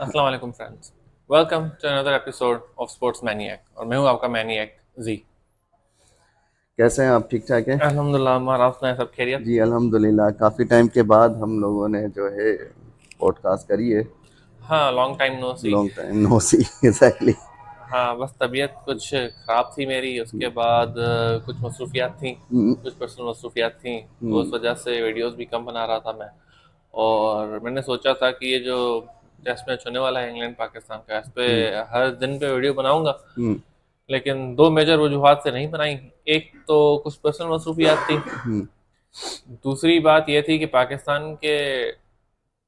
अस्सलाम वालेकुम friends. Welcome to another episode of sports maniac और मैं हूं आपका मैनिएक जी। कैसे हैं आप? ठीक ठाक हैं? अल्हम्दुलिल्लाह, हमारा अपना सब खैरियत। जी अल्हम्दुलिल्लाह। काफ़ी टाइम के बाद हम लोगों ने जो है पॉडकास्ट करी है। हाँ, लॉन्ग टाइम नो सी। लॉन्ग टाइम नो सी। एग्जैक्टली। हाँ, बस तबीयत कुछ ख़राब थी मेरी, उसके बाद कुछ मसरूफियात थी, कुछ पर्सनल मसरूफियात थी, तो उस वजह से वीडियोस भी कम बना रहा था मैं। और मैंने सोचा था कि ये जो टेस्ट मैच होने वाला है इंग्लैंड पाकिस्तान का, इस पे हर दिन पे वीडियो बनाऊंगा, लेकिन दो मेजर वजूहात से नहीं बनाई। एक तो कुछ पर्सनल मसरूफियात थी, दूसरी बात यह थी कि पाकिस्तान के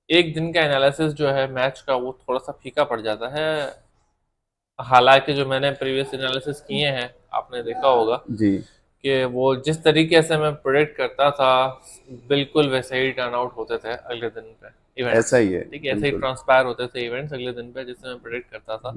एक दिन का एनालिसिस जो है मैच का वो थोड़ा सा फीका पड़ जाता है। हालांकि जो मैंने प्रीवियस एनालिसिस किए हैं, आपने देखा होगा जी। कि वो जिस तरीके से मैं प्रेडिक्ट करता था, बिल्कुल वैसे ही टर्न आउट होते थे अगले दिन पे ऐसा इवेंट्स। ही है। ठीक है, ऐसे ही बिल्कुल। ट्रांसपायर होते थे इवेंट्स अगले दिन पे, जिससे मैं प्रेडिक्ट करता था।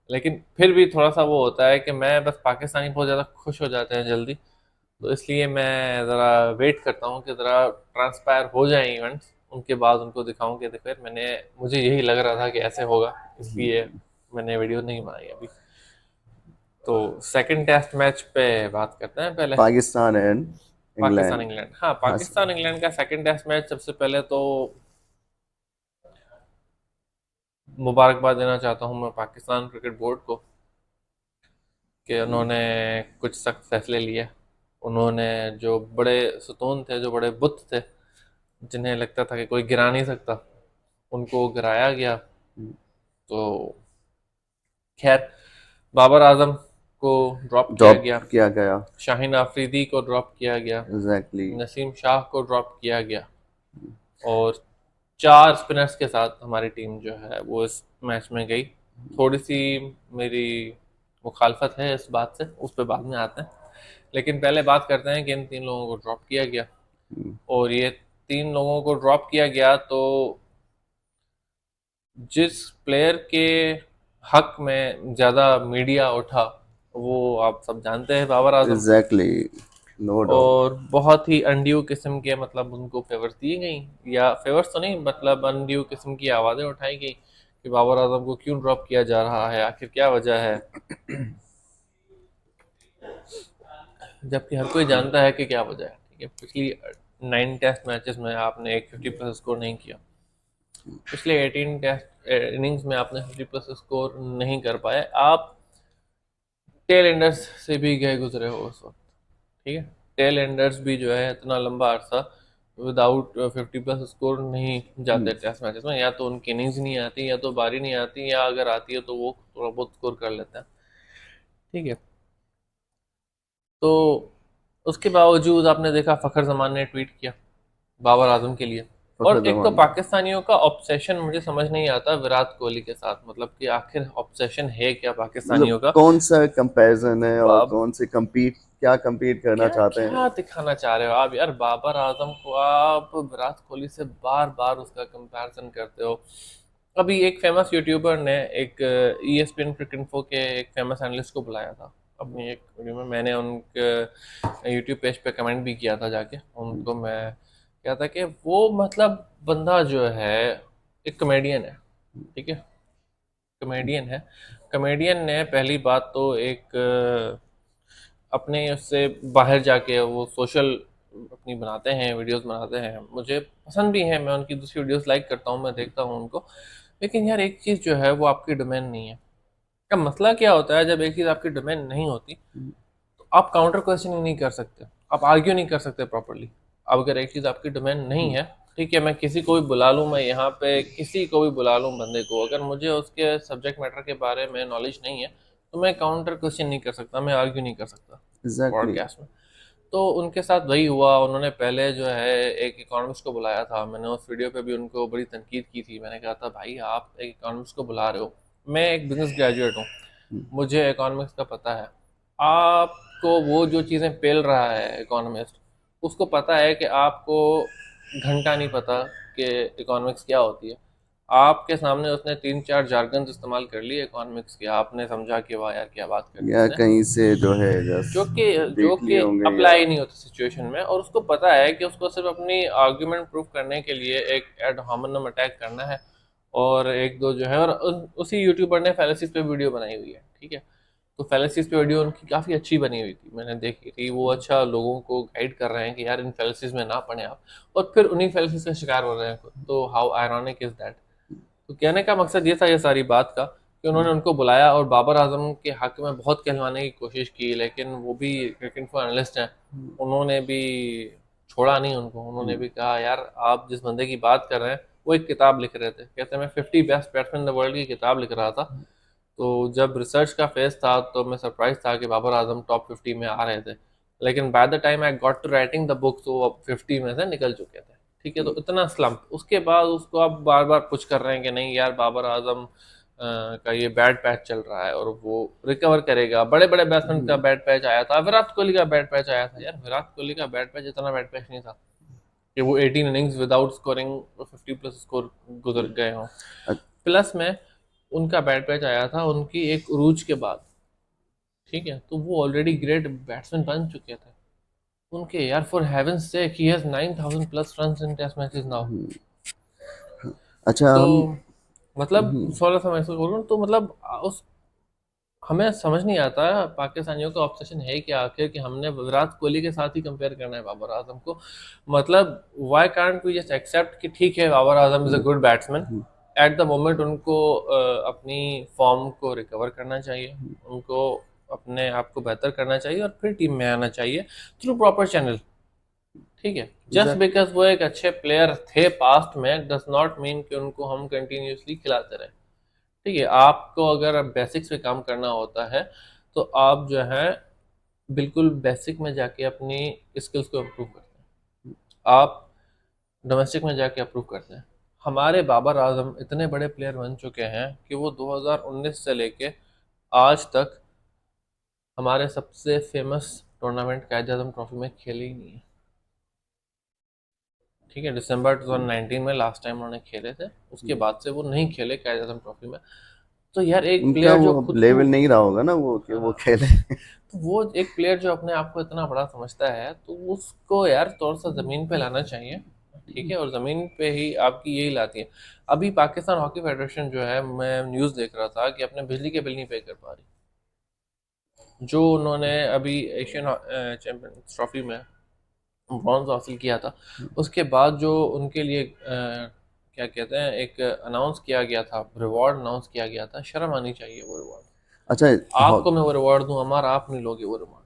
लेकिन फिर भी थोड़ा सा वो होता है कि मैं बस पाकिस्तानी बहुत ज़्यादा खुश हो जाते हैं जल्दी, तो इसलिए मैं ज़रा वेट करता हूँ कि ज़रा ट्रांसपायर हो जाए इवेंट्स, उनके बाद उनको दिखाऊं कि देखो यार, मुझे यही लग रहा था कि ऐसे होगा, इसलिए मैंने वीडियो नहीं बनाई अभी। तो सेकंड टेस्ट मैच पे बात करते हैं पहले। Pakistan and Pakistan England. England, हाँ, हाँ पाकिस्तान इंग्लैंड का सेकंड टेस्ट मैच, सबसे पहले तो मुबारकबाद देना चाहता हूँ मैं पाकिस्तान क्रिकेट बोर्ड को कि उन्होंने कुछ सख्त फैसले लिए। उन्होंने जो बड़े सुतून थे, जो बड़े बुत थे, जिन्हें लगता था कि कोई गिरा नहीं सकता, उनको गिराया गया। तो खैर, बाबर आजम को ड्रॉप किया ड्रॉप गया, किया गया। शाहीन आफरीदी को ड्रॉप किया गया, एग्जैक्टली। नसीम शाह को ड्रॉप किया गया, और चार स्पिनर्स के साथ हमारी टीम जो है वो इस मैच में गई। थोड़ी सी मेरी मुखालफत है इस बात से, उस पर बाद में आते हैं, लेकिन पहले बात करते हैं कि इन तीन लोगों को ड्रॉप किया गया। और ये तीन लोगों को ड्रॉप किया गया तो जिस प्लेयर के हक में ज़्यादा मीडिया उठा, वो आप सब जानते हैं, Babar Azam. Exactly. No doubt. और बहुत ही अनड्यू किस्म के, मतलब उनको फेवर्स दिए गई, या फेवर्स तो नहीं, मतलब अनड्यू किस्म की आवाज़ें उठाई गई कि बाबर आजम को क्यों ड्रॉप किया जा रहा है, आखिर क्या वजह है, जबकि हर कोई जानता है कि क्या वजह है। ठीक है, पिछली 9 टेस्ट मैचेस में आपने एक 50+ स्कोर नहीं किया, पिछले 18 टेस्ट इनिंग्स में आपने 50+ स्कोर नहीं कर पाए, आप टेल एंडर्स से भी गए गुजरे हो उस वक्त। ठीक है, टेल एंडर्स भी जो है इतना लंबा अरसा विदाउट 50+ स्कोर नहीं जाते टेस्ट मैचेस में, या तो उनकी इनिंग्स नहीं आती, या तो बारी नहीं आती, या अगर आती है तो वो थोड़ा बहुत स्कोर कर लेते हैं। ठीक है, तो उसके बावजूद आपने देखा फ़खर जमान ने ट्वीट किया बाबर आजम के लिए। फखर और एक तो जमान। पाकिस्तानियों का ऑब्सेशन मुझे समझ नहीं आता विराट कोहली के साथ, मतलब कि आखिर ऑब्सेशन है क्या मतलब पाकिस्तानियों का। कौन सा कंपैरिजन है और बाब कौन से compete, क्या compete करना क्या चाहते हैं? क्या दिखाना चाह रहे हो आप यार, बाबर आजम को आप विराट कोहली से बार बार उसका कंपैरिजन करते हो। अभी एक फेमस यूट्यूबर ने एक ESPN क्रिकेट इन्फो के एक फेमस एनालिस्ट को बुलाया था अपनी एक वीडियो में। मैंने उनके यूट्यूब पेज पे कमेंट भी किया था जाके उनको। मैं क्या था कि वो, मतलब बंदा जो है एक कॉमेडियन है। ठीक है, कॉमेडियन है। कॉमेडियन ने पहली बात तो एक अपने उससे बाहर जाके वो सोशल अपनी बनाते हैं, वीडियोस बनाते हैं, मुझे पसंद भी हैं, मैं उनकी दूसरी वीडियोस लाइक करता हूँ, मैं देखता हूँ उनको। लेकिन यार, एक चीज़ जो है वो आपकी डोमेन नहीं है। का मसला क्या होता है, जब एक चीज़ आपकी डोमेन नहीं होती तो आप काउंटर क्वेश्चन ही नहीं कर सकते, आप आर्ग्यू नहीं कर सकते प्रॉपरली। अब अगर एक चीज़ आपकी डोमेन नहीं है, ठीक है, मैं किसी को भी बुला लूँ, मैं यहाँ पे किसी को भी बुला लूँ बंदे को, अगर मुझे उसके सब्जेक्ट मैटर के बारे में नॉलेज नहीं है, तो मैं काउंटर क्वेश्चन नहीं कर सकता, मैं आर्ग्यू नहीं कर सकता एग्जैक्टली। पॉडकास्ट में। तो उनके साथ वही हुआ, उन्होंने पहले जो है एक इकोनॉमिस्ट को बुलाया था, मैंने उस वीडियो पे भी उनको बड़ी तनकीद की थी। मैंने कहा था भाई, आप एक इकोनॉमिस्ट को बुला रहे हो, मैं एक बिजनेस ग्रेजुएट हूँ, मुझे इकोनॉमिक्स का पता है। आपको वो जो चीज़ें पेल रहा है इकोनॉमिस्ट, उसको पता है कि आपको घंटा नहीं पता कि इकोनॉमिक्स क्या होती है। आपके सामने उसने 3-4 जार्गन्स इस्तेमाल कर लिए इकोनॉमिक्स के, आपने समझा कि वाह यार क्या बात कर दी या इसने, कहीं से जो है जो जस्ट कि जो देख लिए कि होंगे या। अप्लाई नहीं होती सिचुएशन में, और उसको पता है कि उसको सिर्फ अपनी आर्ग्यूमेंट प्रूव करने के लिए एक एड होमिनम अटैक करना है, और एक दो जो है, और उसी यूट्यूबर ने फैलेसिस पे वीडियो बनाई हुई है, ठीक है। तो फैलेसिस पे वीडियो उनकी काफ़ी अच्छी बनी हुई थी, मैंने देखी थी। वो अच्छा लोगों को गाइड कर रहे हैं कि यार इन फैलेसिस में ना पड़े आप, और फिर उन्हीं फैलेसिस का शिकार हो रहे हैं खुद। तो हाउ आयरॉनिक इज दैट। तो कहने का मकसद ये था ये सारी बात का, कि उन्होंने उनको बुलाया और बाबर आजम के हक में बहुत कहलवाने की कोशिश की, लेकिन वो भी क्रिकेट को एनालिस्ट हैं, उन्होंने भी छोड़ा नहीं उनको। उन्होंने भी कहा यार आप जिस बंदे की बात कर रहे हैं वो एक किताब लिख रहे थे, कहते हैं मैं 50 best batsman in the world की किताब लिख रहा था। तो जब रिसर्च का फेज था तो मैं सरप्राइज था कि बाबर आजम टॉप 50 में आ रहे थे, लेकिन by the time I got to writing the book तो वो 50 में से निकल चुके थे, ठीक है। तो इतना स्लम्प, उसके बाद उसको आप बार बार पुश कर रहे हैं कि नहीं यार बाबर आजम का ये बैड पैच चल रहा है और वो रिकवर करेगा। बड़े बड़े बैट्समैन का बैड पैच आया था, विराट कोहली का बैड पैच आया था, यार विराट कोहली का बैड पैच इतना बैड पैच नहीं था कि वो 18 innings without scoring 50 plus score गुजर गए हों। प्लस में उनका बैट पैच आया था उनकी एक उरूज के बाद, ठीक है। तो वो ऑलरेडी ग्रेट बैट्समैन बन चुके थे उनके, यार for heaven's sake he has 9000 plus runs in test matches now. अच्छा तो हम मतलब 16 मैच बोलूँ तो मतलब उस, हमें समझ नहीं आता है पाकिस्तानियों का ऑब्सेशन है क्या आखिर, कि हमने विराट कोहली के साथ ही कंपेयर करना है बाबर आजम को। मतलब why can't we just accept कि ठीक है Babar Azam is a good batsman, at the moment उनको अपनी फॉर्म को रिकवर करना चाहिए, उनको अपने आप को बेहतर करना चाहिए और फिर टीम में आना चाहिए थ्रू प्रॉपर चैनल, ठीक है। जस्ट एग्जैक्ट बिकॉज वो एक अच्छे प्लेयर थे पास्ट में डज नॉट मीन कि उनको हम कंटिन्यूसली खिलाते रहे, ठीक है। आपको अगर बेसिक्स पे काम करना होता है तो आप जो है बिल्कुल बेसिक में जाके अपनी स्किल्स को इम्प्रूव करते हैं, आप डोमेस्टिक में जाके अप्रूव करते हैं। हमारे बाबर आजम इतने बड़े प्लेयर बन चुके हैं कि वो 2019 से लेके आज तक हमारे सबसे फेमस टूर्नामेंट कायद आजम ट्रॉफी में खेले ही नहीं है, ठीक है। दिसंबर 2019 में लास्ट टाइम उन्होंने खेले थे, उसके बाद से वो नहीं खेले कायद आजम ट्रॉफी में। तो यार एक उनका प्लेयर जो वो अब खुद को, लेवल नहीं रहा होगा ना वो कि वो हाँ, खेले। तो वो एक प्लेयर जो अपने आप को इतना बड़ा समझता है तो उसको यार थोड़ा सा ज़मीन पे लाना चाहिए, ठीक है। और ज़मीन पे ही आपकी यही लाती है। अभी पाकिस्तान हॉकी फेडरेशन जो है, मैं न्यूज़ देख रहा था कि अपने बिजली के बिल नहीं पे कर पा रही। जो उन्होंने अभी एशियन चैंपियंस ट्रॉफी में ब्रॉन्ज हासिल किया था, उसके बाद जो उनके लिए क्या कहते हैं एक अनाउंस किया गया था, रिवॉर्ड अनाउंस किया गया था, शर्म आनी चाहिए वो रिवॉर्ड। अच्छा आपको मैं वो रिवॉर्ड दूं अमर, आप नहीं लोगे वो रिवॉर्ड।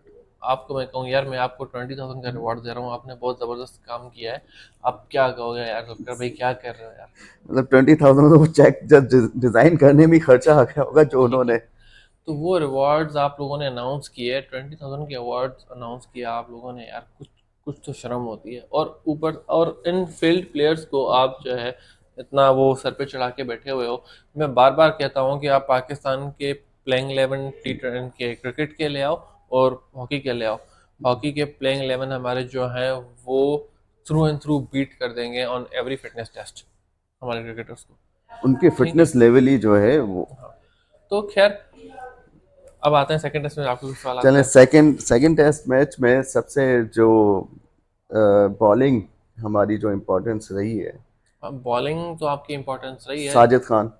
आपको मैं कहूँ यार मैं आपको 20,000 का रिवॉर्ड दे रहा हूँ, आपने बहुत ज़बरदस्त काम किया है, आप क्या कहोगे यार जफकर भाई क्या कर रहे हो यार, मतलब 20,000 तो वो चेक जब डिजाइन करने में ही खर्चा आ गया होगा जो ठीक है। उन्होंने। तो वो रिवॉर्ड्स आप लोगों ने अनाउंस किए, 20,000 के अवार्ड्स अनाउंस किया आप लोगों ने, यार कुछ कुछ तो शर्म होती है। और ऊपर और इन फील्ड प्लेयर्स को आप जो है इतना वो सर पे चढ़ा के बैठे हुए हो। मैं बार बार कहता हूँ कि आप पाकिस्तान के प्लेइंग 11 T20 के क्रिकेट के ले आओ और हॉकी के ले आओ। हॉकी के प्लेइंग 11 हमारे जो हैं वो थ्रू एंड थ्रू बीट कर देंगे ऑन एवरी फिटनेस टेस्ट हमारे क्रिकेटर्स को, उनके ठीक है। फिटनेस लेवल ही जो है वो। हाँ, तो खैर अब आते हैं सेकंड टेस्ट में, आपके कुछ सवाल चलें हैं? सेकंड सेकंड टेस्ट मैच में सबसे जो बॉलिंग हमारी जो इम्पोर्टेंस रही है, बॉलिंग तो आपकी इम्पोर्टेंस रही है। साजिद खान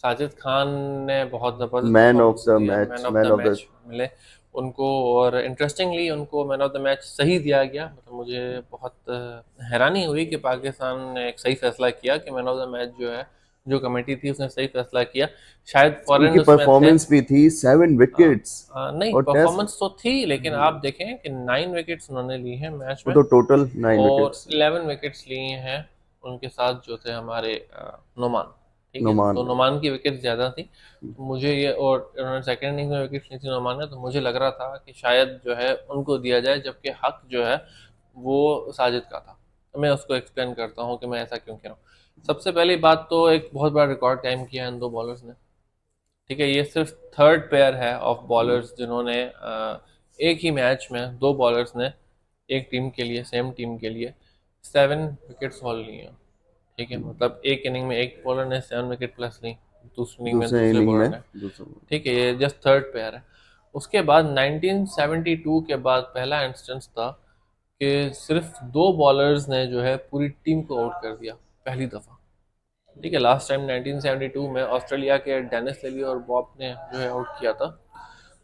साजिद खान ने बहुत ज़बरदस्त मैन ऑफ परफॉर्मेंस द दिया, match, man of man the of the. Match मिले उनको। और इंटरेस्टिंगली उनको मैन ऑफ द मैच सही दिया गया, मतलब मुझे बहुत हैरानी हुई कि पाकिस्तान ने एक सही फैसला किया कि मैन ऑफ द मैच जो है, जो कमेटी थी उसने सही फैसला किया। शायद उनकी फॉरेन उसमें थे। परफॉर्मेंस भी थी, 7 विकेट्स। नहीं, और टेस्ट परफॉर्मेंस तो थी लेकिन आप देखें कि 9 विकेट्स उन्होंने ली हैं मैच वो में, तो टोटल 9 विकेट्स। और 11 विकेट्स लिए हैं उनके साथ जो थे हमारे नोमान, ठीक है। नुमान तो ने। नोमान की विकेट ज़्यादा थी, तो मुझे ये, और उन्होंने सेकेंड इनिंग में विकेट ली थी नोमान ने, तो मुझे लग रहा था कि शायद जो है उनको दिया जाए, जबकि हक जो है वो साजिद का था। तो मैं उसको एक्सप्लेन करता हूँ कि मैं ऐसा क्यों कह रहा हूँ। सबसे पहली बात तो एक बहुत बड़ा रिकॉर्ड कायम किया है इन दो बॉलर्स ने, ठीक है। ये सिर्फ थर्ड पेयर है ऑफ बॉलर्स जिन्होंने एक ही मैच में दो बॉलर्स ने एक टीम के लिए, सेम टीम के लिए 7 विकेट्स हॉल ली हैं, ठीक है। मतलब एक इनिंग में एक बॉलर ने 7 विकेट प्लस ली, दूसरी इनिंग में दूसरे दूसरे इनिंग बॉलर में ने, दूसरा। ठीक है। ये जस्ट थर्ड पेयर है। उसके बाद 1972 के बाद पहला इंस्टेंस था कि सिर्फ दो बॉलर्स ने जो है पूरी टीम को आउट कर दिया पहली दफ़ा, ठीक है, लास्ट टाइम 1972 में ऑस्ट्रेलिया के डेनिस लिली और बॉब ने जो है आउट किया था।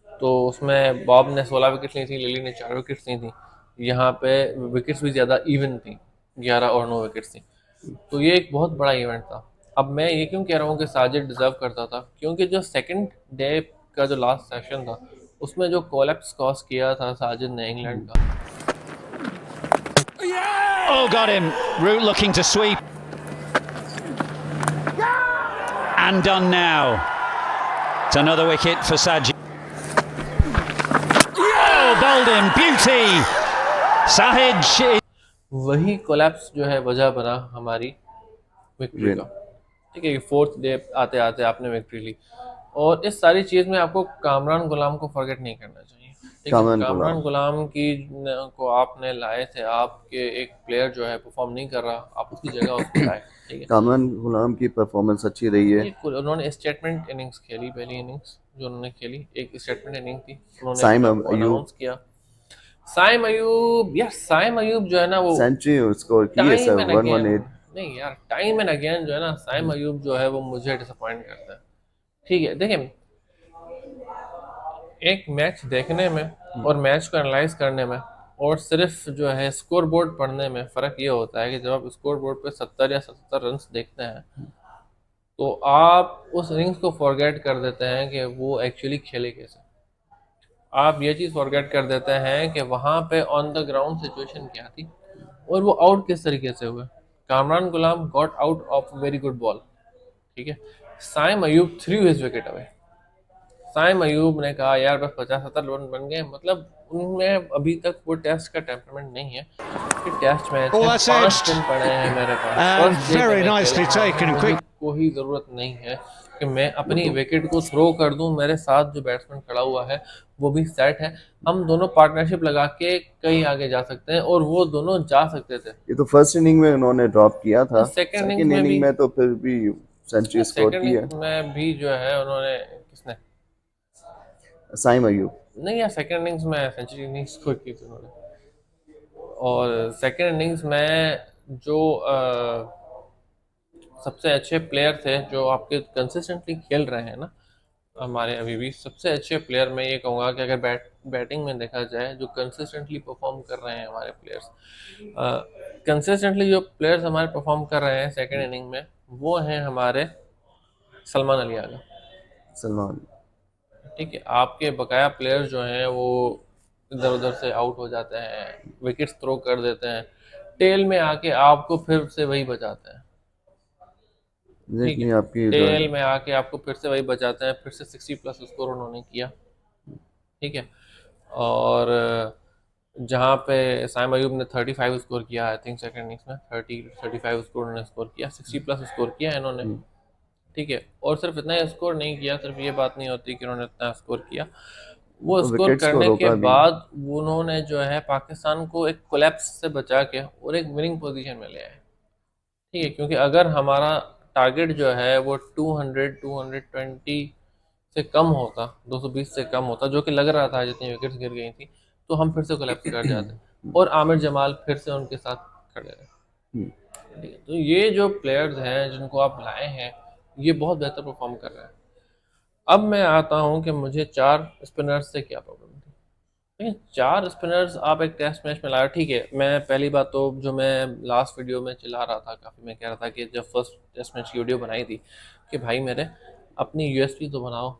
तो उसमें बॉब ने 16 विकेट ली थी, लिली ने 4 विकेट्स ली थी। यहाँ पे विकेट्स भी ज़्यादा इवन थी, 11 और 9 विकेट्स थी। तो ये एक बहुत बड़ा इवेंट था। अब मैं ये क्यों कह रहा हूँ कि साजिद डिजर्व करता था, क्योंकि जो सेकंड डे का जो लास्ट सेशन था उसमें जो कोलैप्स कॉज किया था साजिद ने इंग्लैंड का। Oh, got him. Root looking to sweep. And done now. It's another wicket for Sajid. Oh, bowled him. Beauty. Sahid. वही कोलैप्स जो है वजह बना हमारी विक्ट्री का। ठीक है, फोर्थ डे आते आते आपने विक्ट्री ली। और इस सारी चीज़ में आपको कामरान गुलाम को फॉरगेट नहीं करना चाहिए। ठीक है, कामरान गुलाम की को आपने लाए थे, आपके एक प्लेयर जो है परफॉर्म नहीं कर रहा, आप उसकी जगह उसको लाए। ठीक है, कामरान गुलाम की परफॉर्मेंस अच्छी रही है। उन्होंने स्टेटमेंट इनिंग्स खेली, पहली इनिंग्स जो उन्होंने खेली एक स्टेटमेंट इनिंग थी, उन्होंने साइम अपने आप को अयूब अनाउंस किया। साइम अयूब यार, साइम अयूब जो है ना वो सेंचुरी स्कोर की है सर, टाइम एंड अगेन, 118। नहीं यार, टाइम एंड अगेन जो है ना साइम अयूब जो है वो मुझे डिसअपॉइंट करता है। ठीक है, देखिए, एक मैच देखने में और मैच को एनालाइज करने में और सिर्फ जो है स्कोर बोर्ड पढ़ने में फ़र्क ये होता है कि जब आप स्कोर बोर्ड पे 70 या 77 रन देखते हैं तो आप उस इनिंग्स को फॉरगेट कर देते हैं कि वो एक्चुअली खेले कैसे। आप ये चीज़ फॉरगेट कर देते हैं कि वहाँ पे ऑन द ग्राउंड सिचुएशन क्या थी और वो आउट किस तरीके से हुए। Kamran Ghulam got out of very good ball. ठीक है, Saim Ayub threw his wicket away. Saim Ayub ने कहा यार बस 50-70 रन बन गए, मतलब उनमें अभी तक वो टेस्ट का टेम्परामेंट नहीं है कि टेस्ट मैच Oh, है, that's 5 edged. दिन पड़े हैं मेरे पास, And फर्स्ट डे पे very मैं nicely खेलूंगा, taken. मुझे Quick. कोई ज़रूरत नहीं है कि मैं वो अपनी तो विकेट को थ्रो कर दूं, मेरे साथ जो बैट्समैन खड़ा हुआ है वो भी सेट है, हम दोनों पार्टनरशिप लगा के कहीं आगे जा सकते हैं, और वो दोनों जा सकते थे। ये तो फर्स्ट इनिंग में उन्होंने ड्रॉप किया था, सेकेंड इनिंग्स सेकंड में इनिंग भी, में तो फिर भी सेंचुरी स्कोर सेकेंड की है इनिंग्स में भी जो है उन्होंने, किसने, साइम अयूब। नहीं यार, सेकेंड इनिंग्स में सेंचुरी नहीं स्कोर की थी उन्होंने। और सेकेंड इनिंग्स में जो सबसे अच्छे प्लेयर थे जो आपके कंसिस्टेंटली खेल रहे हैं ना, हमारे अभी भी सबसे अच्छे प्लेयर मैं ये कहूँगा कि अगर बैटिंग में देखा जाए जो कंसिस्टेंटली परफॉर्म कर रहे हैं हमारे प्लेयर्स, कंसिस्टेंटली जो प्लेयर्स हमारे परफॉर्म कर रहे हैं सेकेंड इनिंग में, वो हैं हमारे सलमान अली आगा। सलमान। ठीक है, आपके बकाया प्लेयर्स जो हैं वो इधर उधर से आउट हो जाते हैं, विकेट्स थ्रो कर देते हैं, टेल में आके आपको फिर से वही बचाते हैं। ठीक है, देखिए आपकी जो है टेल में आके आपको फिर से वही बचाते हैं, फिर से 60+ स्कोर उन्होंने किया। ठीक है, और जहाँ पे साइम अयूब ने 35 स्कोर किया, आई थिंक सेकंड इनिंग्स में 35 स्कोर उन्होंने स्कोर किया, 60+ स्कोर किया इन्होंने। ठीक है, और सिर्फ इतना ही स्कोर नहीं किया, सिर्फ ये बात नहीं होती कि उन्होंने इतना स्कोर किया, वो स्कोर विकेट्स को करने के रोका भी। बाद उन्होंने जो है पाकिस्तान को एक कोलैप्स से बचा के और एक विनिंग पोजीशन में ले आए। ठीक है, क्योंकि अगर हमारा टारगेट जो है वो 220 से कम होता, 220 से कम होता, जो कि लग रहा था जितनी विकेट्स गिर गई थी, तो हम फिर से कोलैप्स कर जाते और आमिर जमाल फिर से उनके साथ खड़े रहे। ठीक है, तो ये जो प्लेयर्स हैं जिनको आप लाए हैं ये बहुत बेहतर परफॉर्म कर रहे हैं। अब मैं आता हूँ कि मुझे 4 स्पिनर्स से क्या प्रॉब्लम थी। ठीक है, 4 स्पिनर्स आप एक टेस्ट मैच में लाए। ठीक है, मैं पहली बात तो जो मैं लास्ट वीडियो में चिल्ला रहा था काफ़ी, मैं कह रहा था कि जब फर्स्ट टेस्ट मैच की वीडियो बनाई थी कि भाई मेरे अपनी यूएसपी तो बनाओ,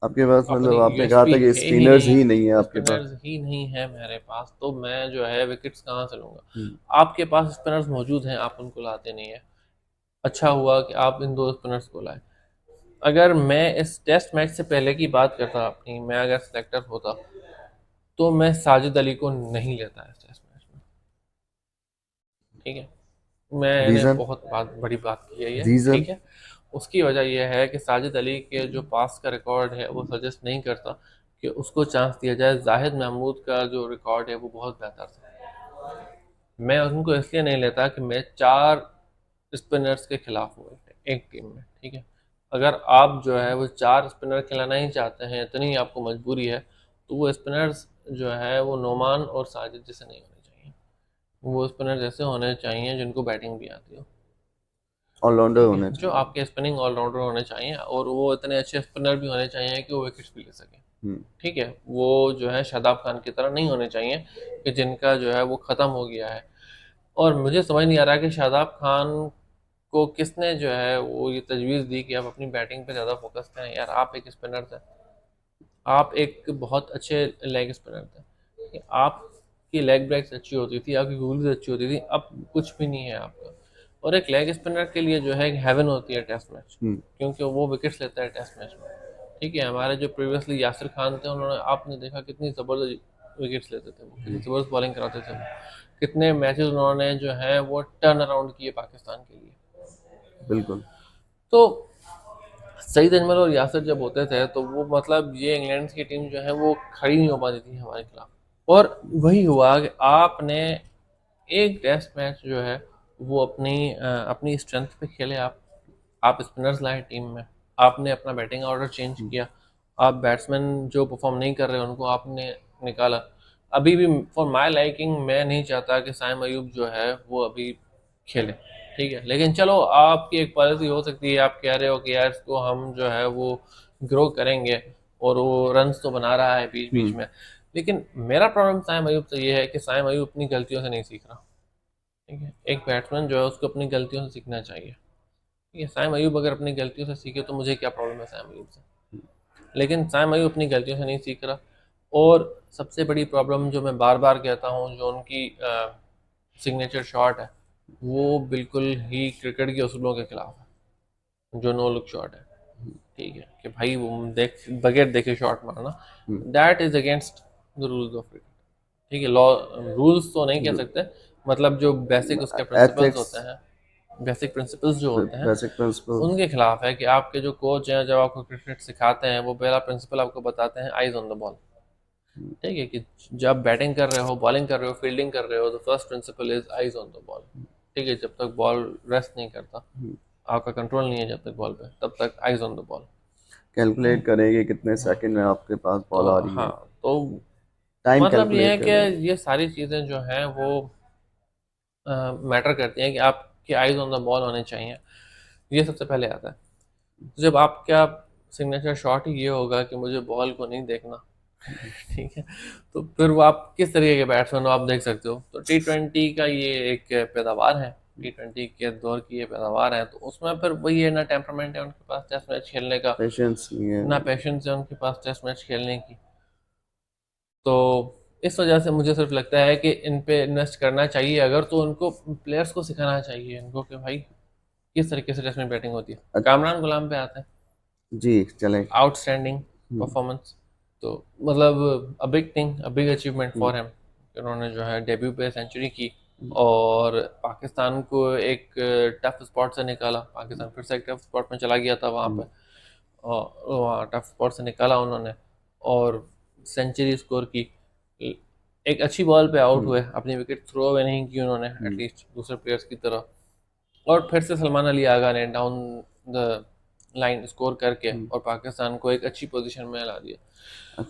आपके पास अपनी मतलब आपने कहा यूएसपी था कि है ही स्पिनर्स ही नहीं है नहीं, आपके पास। स्पिनर्स ही नहीं है मेरे पास, तो मैं जो है विकेट्स कहाँ से लूँगा। आपके पास स्पिनर्स मौजूद हैं, आप उनको लाते नहीं है। अच्छा हुआ कि आप इन 2 स्पिनर्स को लाए। अगर मैं इस टेस्ट मैच से पहले की बात करता अपनी, मैं अगर सिलेक्टर होता तो मैं साजिद अली को नहीं लेता इस टेस्ट मैच में। ठीक है, मैंने रीजन बहुत बड़ी बात की है ये। रीजन ठीक है, उसकी वजह यह है कि साजिद अली के जो पास का रिकॉर्ड है वो सजेस्ट नहीं करता कि उसको चांस दिया जाए। जाहिद महमूद का जो रिकॉर्ड है वो बहुत बेहतर था। मैं उनको इसलिए नहीं लेता कि मैं 4 स्पिनर्स के खिलाफ हूँ एक टीम में। ठीक है, अगर आप जो है वो 4 स्पिनर खिलाना ही चाहते हैं, इतनी आपको मजबूरी है, तो वो स्पिनर्स जो है वो नोमान और साजिद जैसे नहीं होने चाहिए, वो स्पिनर जैसे होने चाहिए जिनको बैटिंग भी आती हो। ऑलराउंडर होने जो चाहिए। आपके स्पिनिंग ऑलराउंडर होने चाहिए, और वो इतने अच्छे स्पिनर भी होने चाहिए कि वो विकेट्स भी ले सकें। हम्म, ठीक है, वो जो है शादाब खान की तरह नहीं होने चाहिए कि जिनका जो है वो ख़त्म हो गया है। और मुझे समझ नहीं आ रहा कि शादाब खान को किसने जो है वो ये तजवीज़ दी कि आप अपनी बैटिंग पे ज़्यादा फोकस करें। यार आप एक स्पिनर थे, आप एक बहुत अच्छे लेग स्पिनर थे, आपकी लेग ब्रेक्स अच्छी होती थी, आपकी गूगल्स अच्छी होती थी, अब कुछ भी नहीं है आपका। और एक लेग स्पिनर के लिए जो है एक हेवन होती है टेस्ट मैच, हम्म, क्योंकि वो विकेट्स लेता है टेस्ट मैच में। ठीक है, हमारे जो प्रीवियसली यासिर खान थे, उन्होंने आपने देखा कितनी ज़बरदस्त विकेट्स लेते थे वो, कितनी ज़बरदस्त बॉलिंग कराते थे वो, कितने मैचेस उन्होंने जो है वो टर्न अराउंड किए पाकिस्तान के लिए। बिल्कुल। तो सईद अजमल और यासिर जब होते थे तो वो मतलब ये इंग्लैंड की टीम जो है वो खड़ी नहीं हो पाती थी हमारे खिलाफ। और वही हुआ कि आपने एक टेस्ट मैच जो है वो अपनी स्ट्रेंथ पे खेले। आप स्पिनर्स लाए टीम में, आपने अपना बैटिंग ऑर्डर चेंज हम्म, किया, आप बैट्समैन जो परफॉर्म नहीं कर रहे उनको आपने निकाला। अभी भी फॉर माय लाइकिंग मैं नहीं चाहता कि साइम अयूब जो है वो अभी खेले। ठीक है, लेकिन चलो आपकी एक पॉलिसी हो सकती है, आप कह रहे हो कि यार इसको हम जो है वो ग्रो करेंगे, और वो रन्स तो बना रहा है बीच बीच हम्म, में। लेकिन मेरा प्रॉब्लम साइम अयूब से ये है कि साइम अयूब अपनी गलतियों से नहीं सीख रहा। ठीक है, एक बैट्समैन जो है उसको अपनी गलतियों से सीखना चाहिए। ठीक है, साइम अयूब अगर अपनी गलतियों से सीखे तो मुझे क्या प्रॉब्लम है साइम अयूब से। लेकिन साइम अयूब अपनी गलतियों से नहीं सीख रहा। और सबसे बड़ी प्रॉब्लम जो मैं बार बार कहता हूँ, जो उनकी सिग्नेचर शॉट है, वो बिल्कुल ही क्रिकेट के उसूलों के खिलाफ है, जो नो लुक शॉट है। ठीक है, कि भाई वो देख बगैर देखे शॉट मारना, hmm, that is against the rules of cricket. ठीक है, लॉ रूल्स तो नहीं कह सकते, मतलब जो बेसिक उसके प्रिंसिपल्स एथिक्स, होते हैं, बेसिक प्रिंसिपल्स जो होते हैं, बेसिक प्रिंसिपल। उनके खिलाफ है। कि आपके जो कोच हैं जब आपको क्रिकेट सिखाते हैं, वो पहला प्रिंसिपल आपको बताते हैं आइज ऑन द बॉल। ठीक है, कि जब बैटिंग कर रहे हो, बॉलिंग कर रहे हो, फील्डिंग कर रहे हो, तो first principle is eyes on the ball. ठीक है, जब तक बॉल रेस्ट नहीं करता, आपका कंट्रोल नहीं है जब तक बॉल पे, तब तक eyes on the ball. Calculate करेंगे कितने सेकंड में आपके पास बॉल तो आ रही हाँ, है, तो टाइम मतलब ये कैलकुलेट है कि करेंगे। ये सारी चीज़ें जो हैं वो मैटर करती हैं कि आपके आइज ऑन द बॉल होने चाहिए। ये सबसे पहले आता है। तो जब आपका सिग्नेचर शॉट ही ये होगा कि मुझे बॉल को नहीं देखना, ठीक है, तो फिर वो आप किस तरीके के बैट्समैन हो आप देख सकते हो। तो T20 का ये एक पैदावार है, T20 के दौर की ये पैदावार है, तो उसमें फिर वही है, ना टेम्परामेंट है उनके पास टेस्ट मैच खेलने का, पेशेंस नहीं है। ना पेशेंस है उनके पास टेस्ट मैच खेलने की। तो इस वजह से मुझे सिर्फ लगता है कि इन पे इन्वेस्ट करना चाहिए, अगर तो उनको प्लेयर्स को सिखाना चाहिए इनको कि भाई किस तरीके से टेस्ट में बैटिंग होती है। कामरान गुलाम पे आते हैं, जी चलें। आउटस्टैंडिंग हम्म, परफॉर्मेंस। तो मतलब a big thing, a big achievement hmm, for him, उन्होंने जो है डेब्यू पे सेंचुरी की, और पाकिस्तान को एक टफ स्पॉट से निकाला। पाकिस्तान फिर से एक टफ स्पॉट में चला गया था वहाँ पे, हम्म, और वहाँ टफ स्पॉट से निकाला उन्होंने, और सेंचुरी स्कोर की। एक अच्छी बॉल पे आउट हम्म, हुए, अपनी विकेट थ्रो अवे नहीं की उन्होंने, हम्म, एटलीस्ट दूसरे प्लेयर्स की तरह। और फिर से सलमान अली आगा ने डाउन द लाइन स्कोर करके हम्म। और पाकिस्तान को एक अच्छी पोजीशन में ला दिया।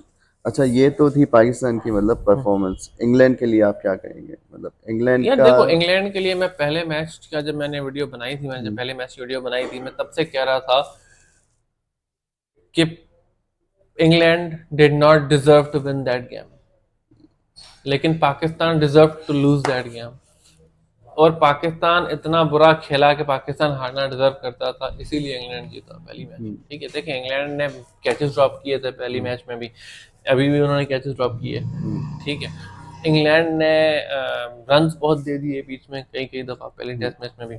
अच्छा, ये तो थी पाकिस्तान की मतलब हम्म। परफॉर्मेंस। इंग्लैंड के लिए आप क्या कहेंगे, मतलब इंग्लैंड यार का? देखो, इंग्लैंड के लिए मैं पहले मैच का जब मैंने वीडियो बनाई थी, मैंने जब हम्म, पहले मैच की वीडियो बनाई थी, मैं तब से कह रहा था कि England did not deserve to win that game, लेकिन Pakistan deserve to lose that game. और पाकिस्तान इतना बुरा खेला कि पाकिस्तान हारना डिजर्व करता था, इसीलिए इंग्लैंड जीता पहली मैच। हम्म, ठीक है, देखिए इंग्लैंड ने कैचेस ड्रॉप किए थे पहली हम्म, मैच में भी, अभी भी उन्होंने कैचेस ड्रॉप किए। हम्म, ठीक है, इंग्लैंड ने रन्स बहुत दे दिए बीच में, कई कई दफा पहले हम्म, टेस्ट मैच में भी,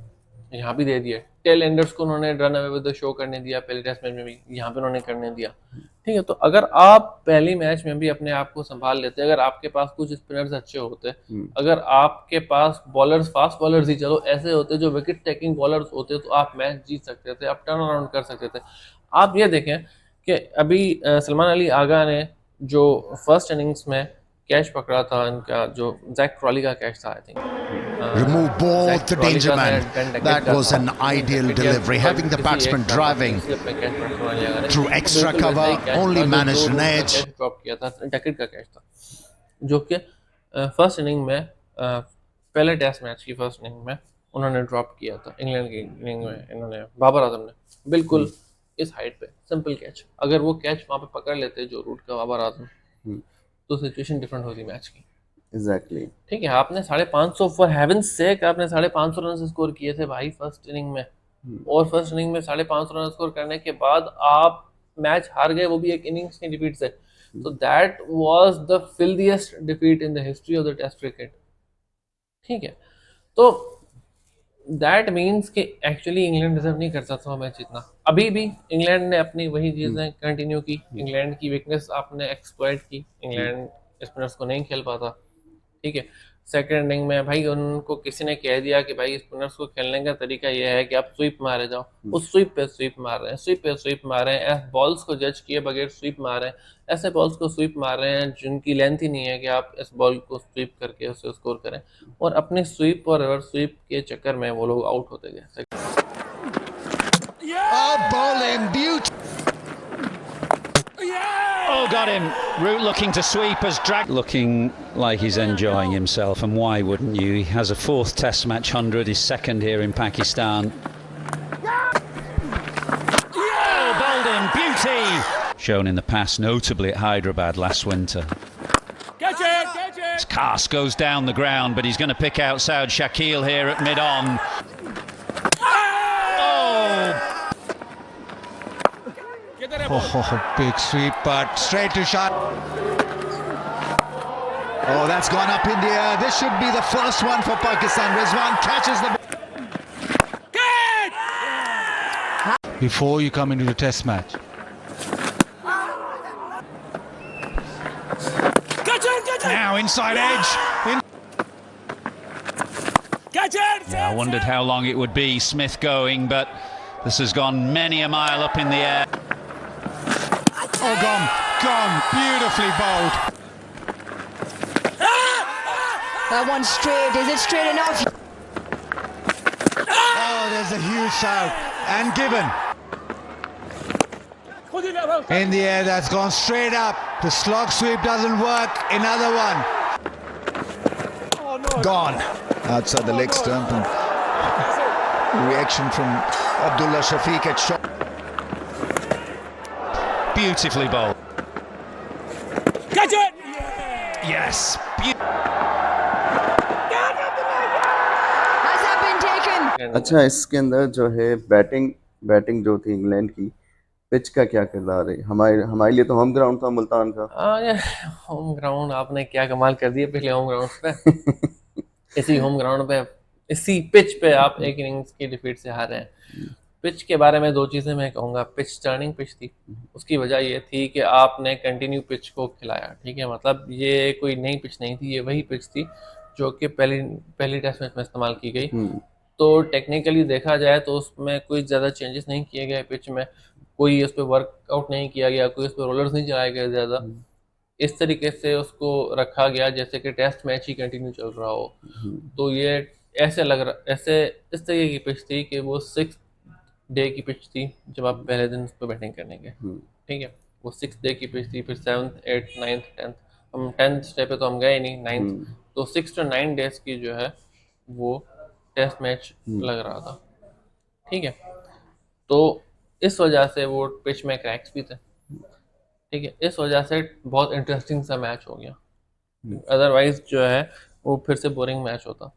यहाँ भी दे दिए। टेल एंडर्स को उन्होंने run away with the show करने दिया पहले टेस्ट मैच में भी, यहाँ पे उन्होंने करने दिया। ठीक है, तो अगर आप पहली मैच में भी अपने आप को संभाल लेते, अगर आपके पास कुछ स्पिनर्स अच्छे होते, हम्म, अगर आपके पास बॉलर्स फास्ट बॉलर्स ही चलो ऐसे होते जो विकेट टेकिंग बॉलर्स होते, तो आप मैच जीत सकते थे, आप टर्न अराउंड कर सकते थे। आप ये देखें कि अभी सलमान अली आगा ने जो फर्स्ट इनिंग्स में कैच पकड़ा था, इनका जो जैक क्रॉली का कैच था, I think hmm, Remove ball Jack to Crawley danger का था, man. डन डकेट That का was था, an ideal डकेट या delivery. मतलब Having the किसी एक batsman का था, driving स्लिप पे कैच पकड़ा सलमान अली आगा ने, through तो extra बिल्कुल वैसा cover, ही कैच only था जो managed दो an रूल्स का edge. कैच ड्रॉप किया था, डकेट का कैच था, जो कि फर्स्ट इनिंग में पहले टेस्ट मैच की फर्स्ट इनिंग में उन्होंने ड्रॉप किया था इंग्लैंड की इनिंग में, इन्होंने बाबर आजम ने बिल्कुल इस हाइट पे सिंपल कैच, अगर वो कैच वहाँ पे पकड़ लेते जो रूट का बाबर आजम, तो सिचुएशन डिफरेंट होती मैच की। एग्जैक्टली। ठीक है, आपने 550 फॉर हेवंस सेक आपने 550 रन स्कोर किए थे भाई फर्स्ट इनिंग में, और फर्स्ट इनिंग में 550 रन स्कोर करने के बाद आप मैच हार गए, वो भी एक इनिंग्स की डिफीट से। तो that was the filthiest defeat in the history of the test cricket. ठीक है, तो दैट मीन्स कि एक्चुअली इंग्लैंड डिजर्व नहीं कर सकता मैच जीतना। अभी भी इंग्लैंड ने अपनी वही चीज़ें कंटिन्यू की, इंग्लैंड की वीकनेस आपने एक्सप्लॉइट की, इंग्लैंड स्पिनर्स को नहीं खेल पाता। ठीक है, सेकंड इनिंग में भाई उनको किसी ने कह दिया कि भाई स्पिनर्स को खेलने का तरीका यह है कि आप स्वीप मारे जाओ, उस स्वीप पे स्वीप मार रहे हैं, स्वीप पे स्वीप मार रहे हैं, बॉल्स को जज किए बगैर स्वीप मार रहे हैं, ऐसे बॉल्स को स्वीप मार रहे हैं जिनकी लेंथ ही नहीं है कि आप इस बॉल को स्वीप करके उसे स्कोर करें, और अपने स्वीप और रिवर्स स्वीप के चक्कर में वो लोग आउट होते गए। Bowling beauty. Oh, got him. Root looking to sweep as drag. Looking like he's enjoying himself, and why wouldn't you? He has a 4th Test match 100, his 2nd here in Pakistan. Oh, bowled in, beauty! Shown in the past, notably at Hyderabad last winter. Catch it! His cast goes down the ground, but he's going to pick out Saud Shakil here at mid-on. Oh, big sweep, but straight to shot. Oh, that's gone up in the air. This should be the first one for Pakistan. Rizwan catches the ball. Before you come into the test match. Now inside edge. Yeah, I wondered how long it would be, Smith going, but this has gone many a mile up in the air. Oh, gone. Beautifully bowled. That one straight. Is it straight enough? Oh, there's a huge shout. And Gibbon. In the air, that's gone straight up. The slog sweep doesn't work. Another one. Gone. Outside the leg stump. Reaction from Abdullah Shafiq at shot. Beautifully bowled. Catch it! Yes. Has that been taken? अच्छा, इसके अंदर जो है batting जो थी England की, pitch का क्या किरदार है? हमारे लिए तो होम ग्राउंड था मुल्तान का। होम ग्राउंड आपने क्या कमाल कर दिया पहले होम ग्राउंड पे। इसी होम ग्राउंड पे, इसी पिच पे आप एक इनिंग्स की डिफीट से हारे हैं। पिच के बारे में 2 चीज़ें मैं कहूँगा। पिच टर्निंग पिच थी, उसकी वजह ये थी कि आपने कंटिन्यू पिच को खिलाया। ठीक है, मतलब ये कोई नई पिच नहीं थी, ये वही पिच थी जो कि पहली टेस्ट मैच में इस्तेमाल की गई। तो टेक्निकली देखा जाए तो उसमें कोई ज़्यादा चेंजेस नहीं किए गए, पिच में कोई उस पर वर्कआउट नहीं किया गया, कोई उस पर रोलर्स नहीं चलाए गए ज़्यादा। इस तरीके से उसको रखा गया जैसे कि टेस्ट मैच ही कंटिन्यू चल रहा हो। तो ये ऐसे इस तरीके की पिच थी कि वो 6 डे की पिच थी जब आप पहले दिन उस पर बैटिंग करने गए। ठीक है, वो 6 डे की पिच थी, फिर 7th 8th 9th 10th, हम 10th डे पे तो हम गए नहीं, 9th, तो 6 to 9 डेज की जो है वो टेस्ट मैच लग रहा था। ठीक है, तो इस वजह से वो पिच में क्रैक्स भी थे। ठीक है, इस वजह से बहुत इंटरेस्टिंग सा मैच हो गया, अदरवाइज जो है वो फिर से बोरिंग मैच होता।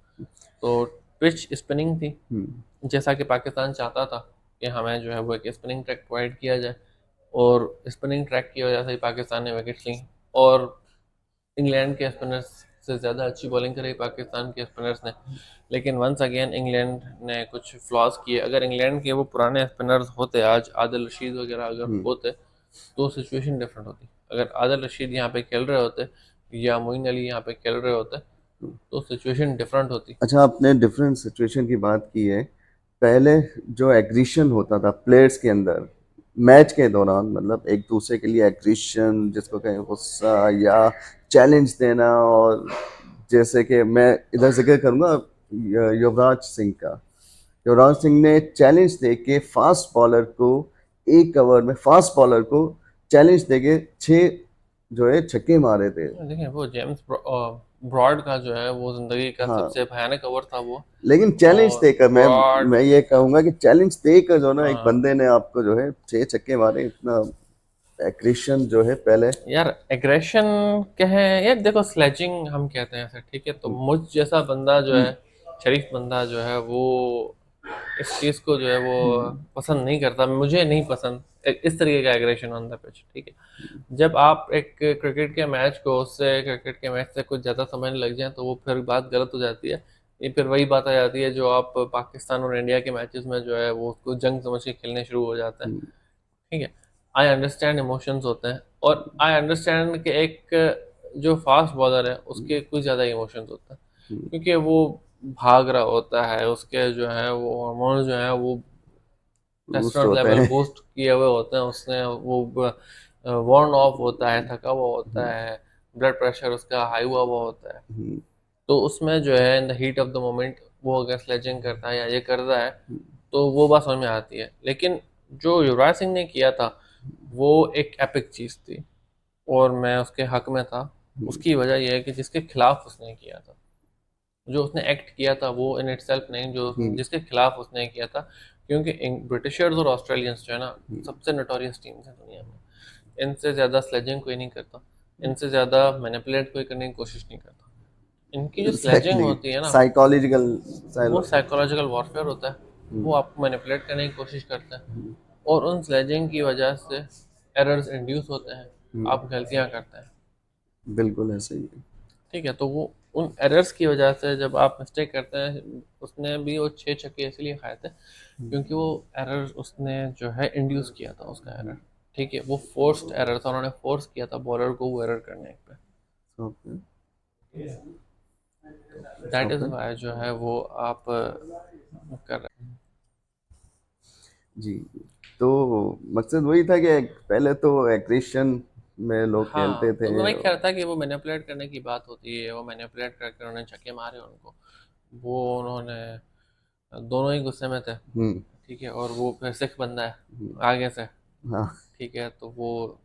तो पिच स्पिनिंग थी, जैसा कि पाकिस्तान चाहता था कि हमें जो है वो एक स्पिनिंग ट्रैक प्रोवाइड किया जाए, और स्पिनिंग ट्रैक की वजह से ही पाकिस्तान ने विकेट्स ली, और इंग्लैंड के स्पिनर्स से ज़्यादा अच्छी बॉलिंग करी पाकिस्तान के स्पिनर्स ने। लेकिन वंस अगेन इंग्लैंड ने कुछ फ्लॉज किए। अगर इंग्लैंड के वो पुराने स्पिनर्स होते, आज आदिल रशीद वगैरह अगर होते, तो सिचुएशन डिफरेंट होती। अगर आदिल रशीद यहाँ पे खेल रहे होते या मोइन अली यहाँ पे खेल रहे होते तो सिचुएशन डिफरेंट होती। अच्छा, आपने डिफरेंट सिचुएशन की बात की है। पहले जो एग्रीशन होता था प्लेयर्स के अंदर मैच के दौरान, मतलब एक दूसरे के लिए एग्रीशन, जिसको कहें गुस्सा या चैलेंज देना, और जैसे कि मैं इधर जिक्र करूँगा युवराज सिंह का। युवराज सिंह ने चैलेंज दे के फास्ट बॉलर को, एक ओवर में फास्ट बॉलर को चैलेंज दे के 6 जो है छक्के मारे थे। देखिए वो ब्रॉड का जो है वो जिंदगी का हाँ, सबसे भयानक ओवर था वो। लेकिन चैलेंज और देकर ब्रॉड, मैं ये कहूंगा कि चैलेंज देकर जो ना एक हाँ बंदे ने आपको जो है 6 छक्के मारे, इतना एग्रेशन जो है पहले। यार एग्रेशन कहें यार, देखो स्लेजिंग हम कहते हैं ऐसे, ठीक है, तो मुझ जैसा बंदा जो है, शरीफ बंदा जो है वो इस चीज को जो है वो पसंद नहीं करता, मुझे नहीं पसंद इस तरीके का एग्रेशन ऑन द पिच, ठीक है। जब आप एक क्रिकेट के मैच को उससे क्रिकेट के मैच से कुछ ज्यादा समझने लग जाए तो वो फिर बात गलत हो जाती है। ये फिर वही बात आ जाती है जो आप पाकिस्तान और इंडिया के मैचेस में जो है वो उसको जंग समझ के खेलने शुरू हो जाते हैं, ठीक है। आई अंडरस्टैंड इमोशंस होते हैं, और आई अंडरस्टैंड कि एक जो फास्ट बॉलर है उसके कुछ ज़्यादा इमोशंस होते हैं, क्योंकि वो भाग रहा होता है, उसके जो है वो हार्मोन जो है वो बूस्ट टेस्टोस्टेरोन होते लेवल हैं। बूस्ट किए हुए होते हैं, उसने वो वॉर्न ऑफ होता है, थका हुआ होता है, ब्लड प्रेशर उसका हाई हुआ होता है। तो उसमें जो है in the heat of the moment वो अगर स्लेजिंग करता है या ये करता है तो वो बात समझ में आती है। लेकिन जो युवराज सिंह ने किया था वो एक एपिक चीज़ थी, और मैं उसके हक में था। उसकी वजह यह है कि जिसके खिलाफ उसने किया था, जो उसने एक्ट किया था वो इन इटसेल्फ नहीं, जो जिसके खिलाफ उसने किया था। क्योंकि ब्रिटिशर्स और ऑस्ट्रेलियंस जो है ना सबसे नोटोरियस टीम्स हैं दुनिया में। इनसे ज़्यादा स्लेजिंग कोई नहीं करता, इनसे ज़्यादा मैनिपुलेट कोई करने की कोशिश नहीं करता। इनकी जो स्लेजिंग एग्जैक्टली, होती है ना साइकोलॉजिकल। वो साइकोलॉजिकल वॉरफेयर होता है, वो आपको मैनिपुलेट करने की कोशिश करते हैं, और उन स्लेजिंग की वजह से एरर्स इंड्यूस होते हैं, आप गलतियां करते हैं, बिल्कुल ऐसे ही है। ठीक है। तो वो उन एरर्स की वजह से जब आप मिस्टेक करते हैं, उसने भी वो 6 छक्के इसलिए खाए थे क्योंकि वो एरर उसने जो है इंड्यूस किया था उसका एरर, ठीक है। वो फोर्स्ड एरर था, उन्होंने फोर्स किया था बॉलर को वो एरर करने पे। Okay. That is okay. Y जो है वो आप कर रहे हैं। जी। तो मकसद वही था कि पहले तो एग्रेशन में लोग खेलते हाँ, थे। तो मैं वही कह रहा था कि वो मैनिपुलेट करने की बात होती है, वो मैनिपुलेट करके उन्होंने छक्के मारे उनको, वो उन्होंने दोनों ही गुस्से में थे, हम्म। ठीक है। और वो फिर सिख बंदा है आगे से, हाँ। ठीक है। तो वो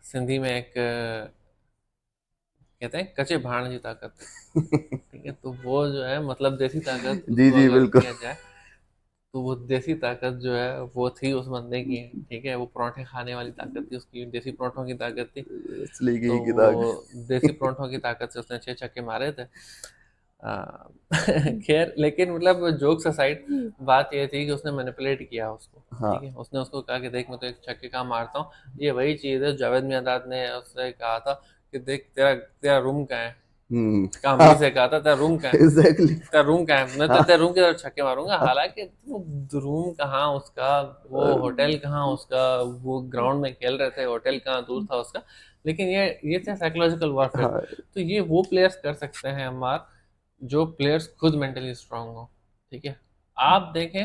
सिंधी में एक कहते हैं कच्चे भाण की ताकत, ठीक है। तो वो जो है मतलब देसी ताकत जी उसको जी अगर बिल्कुल। किया जाए तो वो देसी ताकत जो है वो थी उस बंदे की, ठीक है। वो पराठे खाने वाली ताकत थी उसकी, देसी पराठों की ताकत थी। असली तो की वो ताकत। देसी पराठों की ताकत से उसने 6 छक्के मारे थे। आ, खैर, लेकिन मतलब जोक्स असाइड, बात ये थी कि उसने मैनिपुलेट किया उसको, हाँ। ठीक है। उसने उसको कहा कि देख मैं तो एक छक्के कहाँ मारता हूँ। ये वही चीज़ है जावेद मियांदाद ने उससे कहा था कि देख तेरा तेरा रूम कहाँ है, हम्म। कामली से कहा था तेरा रूम कहाँ है, एग्जैक्टली। तेरा रूम कहाँ है, मैं हाँ। तेरे रूम की तरफ छक्के मारूंगा। हालांकि वो रूम कहाँ उसका, वो होटल कहाँ उसका, वो ग्राउंड में खेल रहे थे, होटल कहाँ दूर था उसका। लेकिन ये था साइकोलॉजिकल वॉरफेयर। हाँ। तो ये वो प्लेयर्स कर सकते हैं हमार, जो प्लेयर्स खुद मेंटली स्ट्रांग हो, ठीक है। आप देखें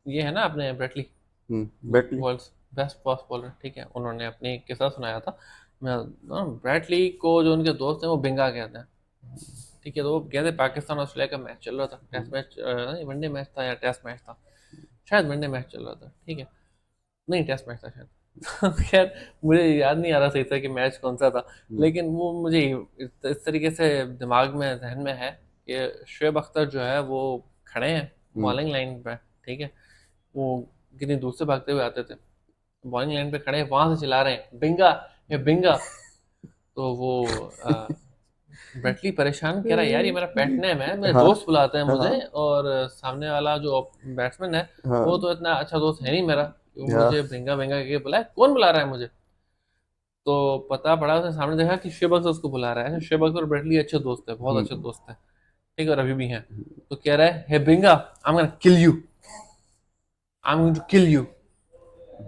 ये है ना अपने ब्रेटली, बेटली। वर्ल्ड्स बेस्ट फास्ट बॉलर, ठीक है। उन्होंने अपनी एक किस्सा सुनाया था। मैं ब्रेटली को जो उनके दोस्त हैं वो बिंगा कहते हैं, ठीक है। तो वो गए थे, पाकिस्तान ऑस्ट्रेलिया का मैच चल रहा था, टेस्ट मैच, वनडे मैच था या टेस्ट मैच था, शायद वनडे मैच चल रहा था, ठीक है। नहीं, टेस्ट मैच था शायद। तो खैर मुझे याद नहीं आ रहा सही था कि मैच कौन सा था, लेकिन वो मुझे इस तरीके से दिमाग में जहन में है कि शुएब अख्तर जो है वो खड़े हैं बॉलिंग लाइन पे, ठीक है। वो कितनी दूर से भागते हुए आते थे, बॉलिंग लाइन पे खड़े हैं, वहां से चिल्ला रहे हैं बिंगा, ये बिंगा। तो वो ब्रेटली परेशान कह रहा है यार ये मेरा पेट नेम है, मेरे हाँ। दोस्त बुलाते हैं मुझे, हाँ। और सामने वाला जो बैट्समैन है वो हाँ। तो इतना अच्छा दोस्त है नहीं मेरा, वो हाँ। मुझे भिंगा भिंगा के बुलाए, कौन बुला रहा है मुझे। तो पता पड़ा, उसने सामने देखा कि शुएब अख्तर उसको बुला रहा है। शुएब अख्तर और ब्रेटली अच्छे दोस्त है, बहुत अच्छे दोस्त है, ठीक है, और अभी भी हैं। तो कह रहा है hey Binga, I am gonna kill you, I am going to kill you,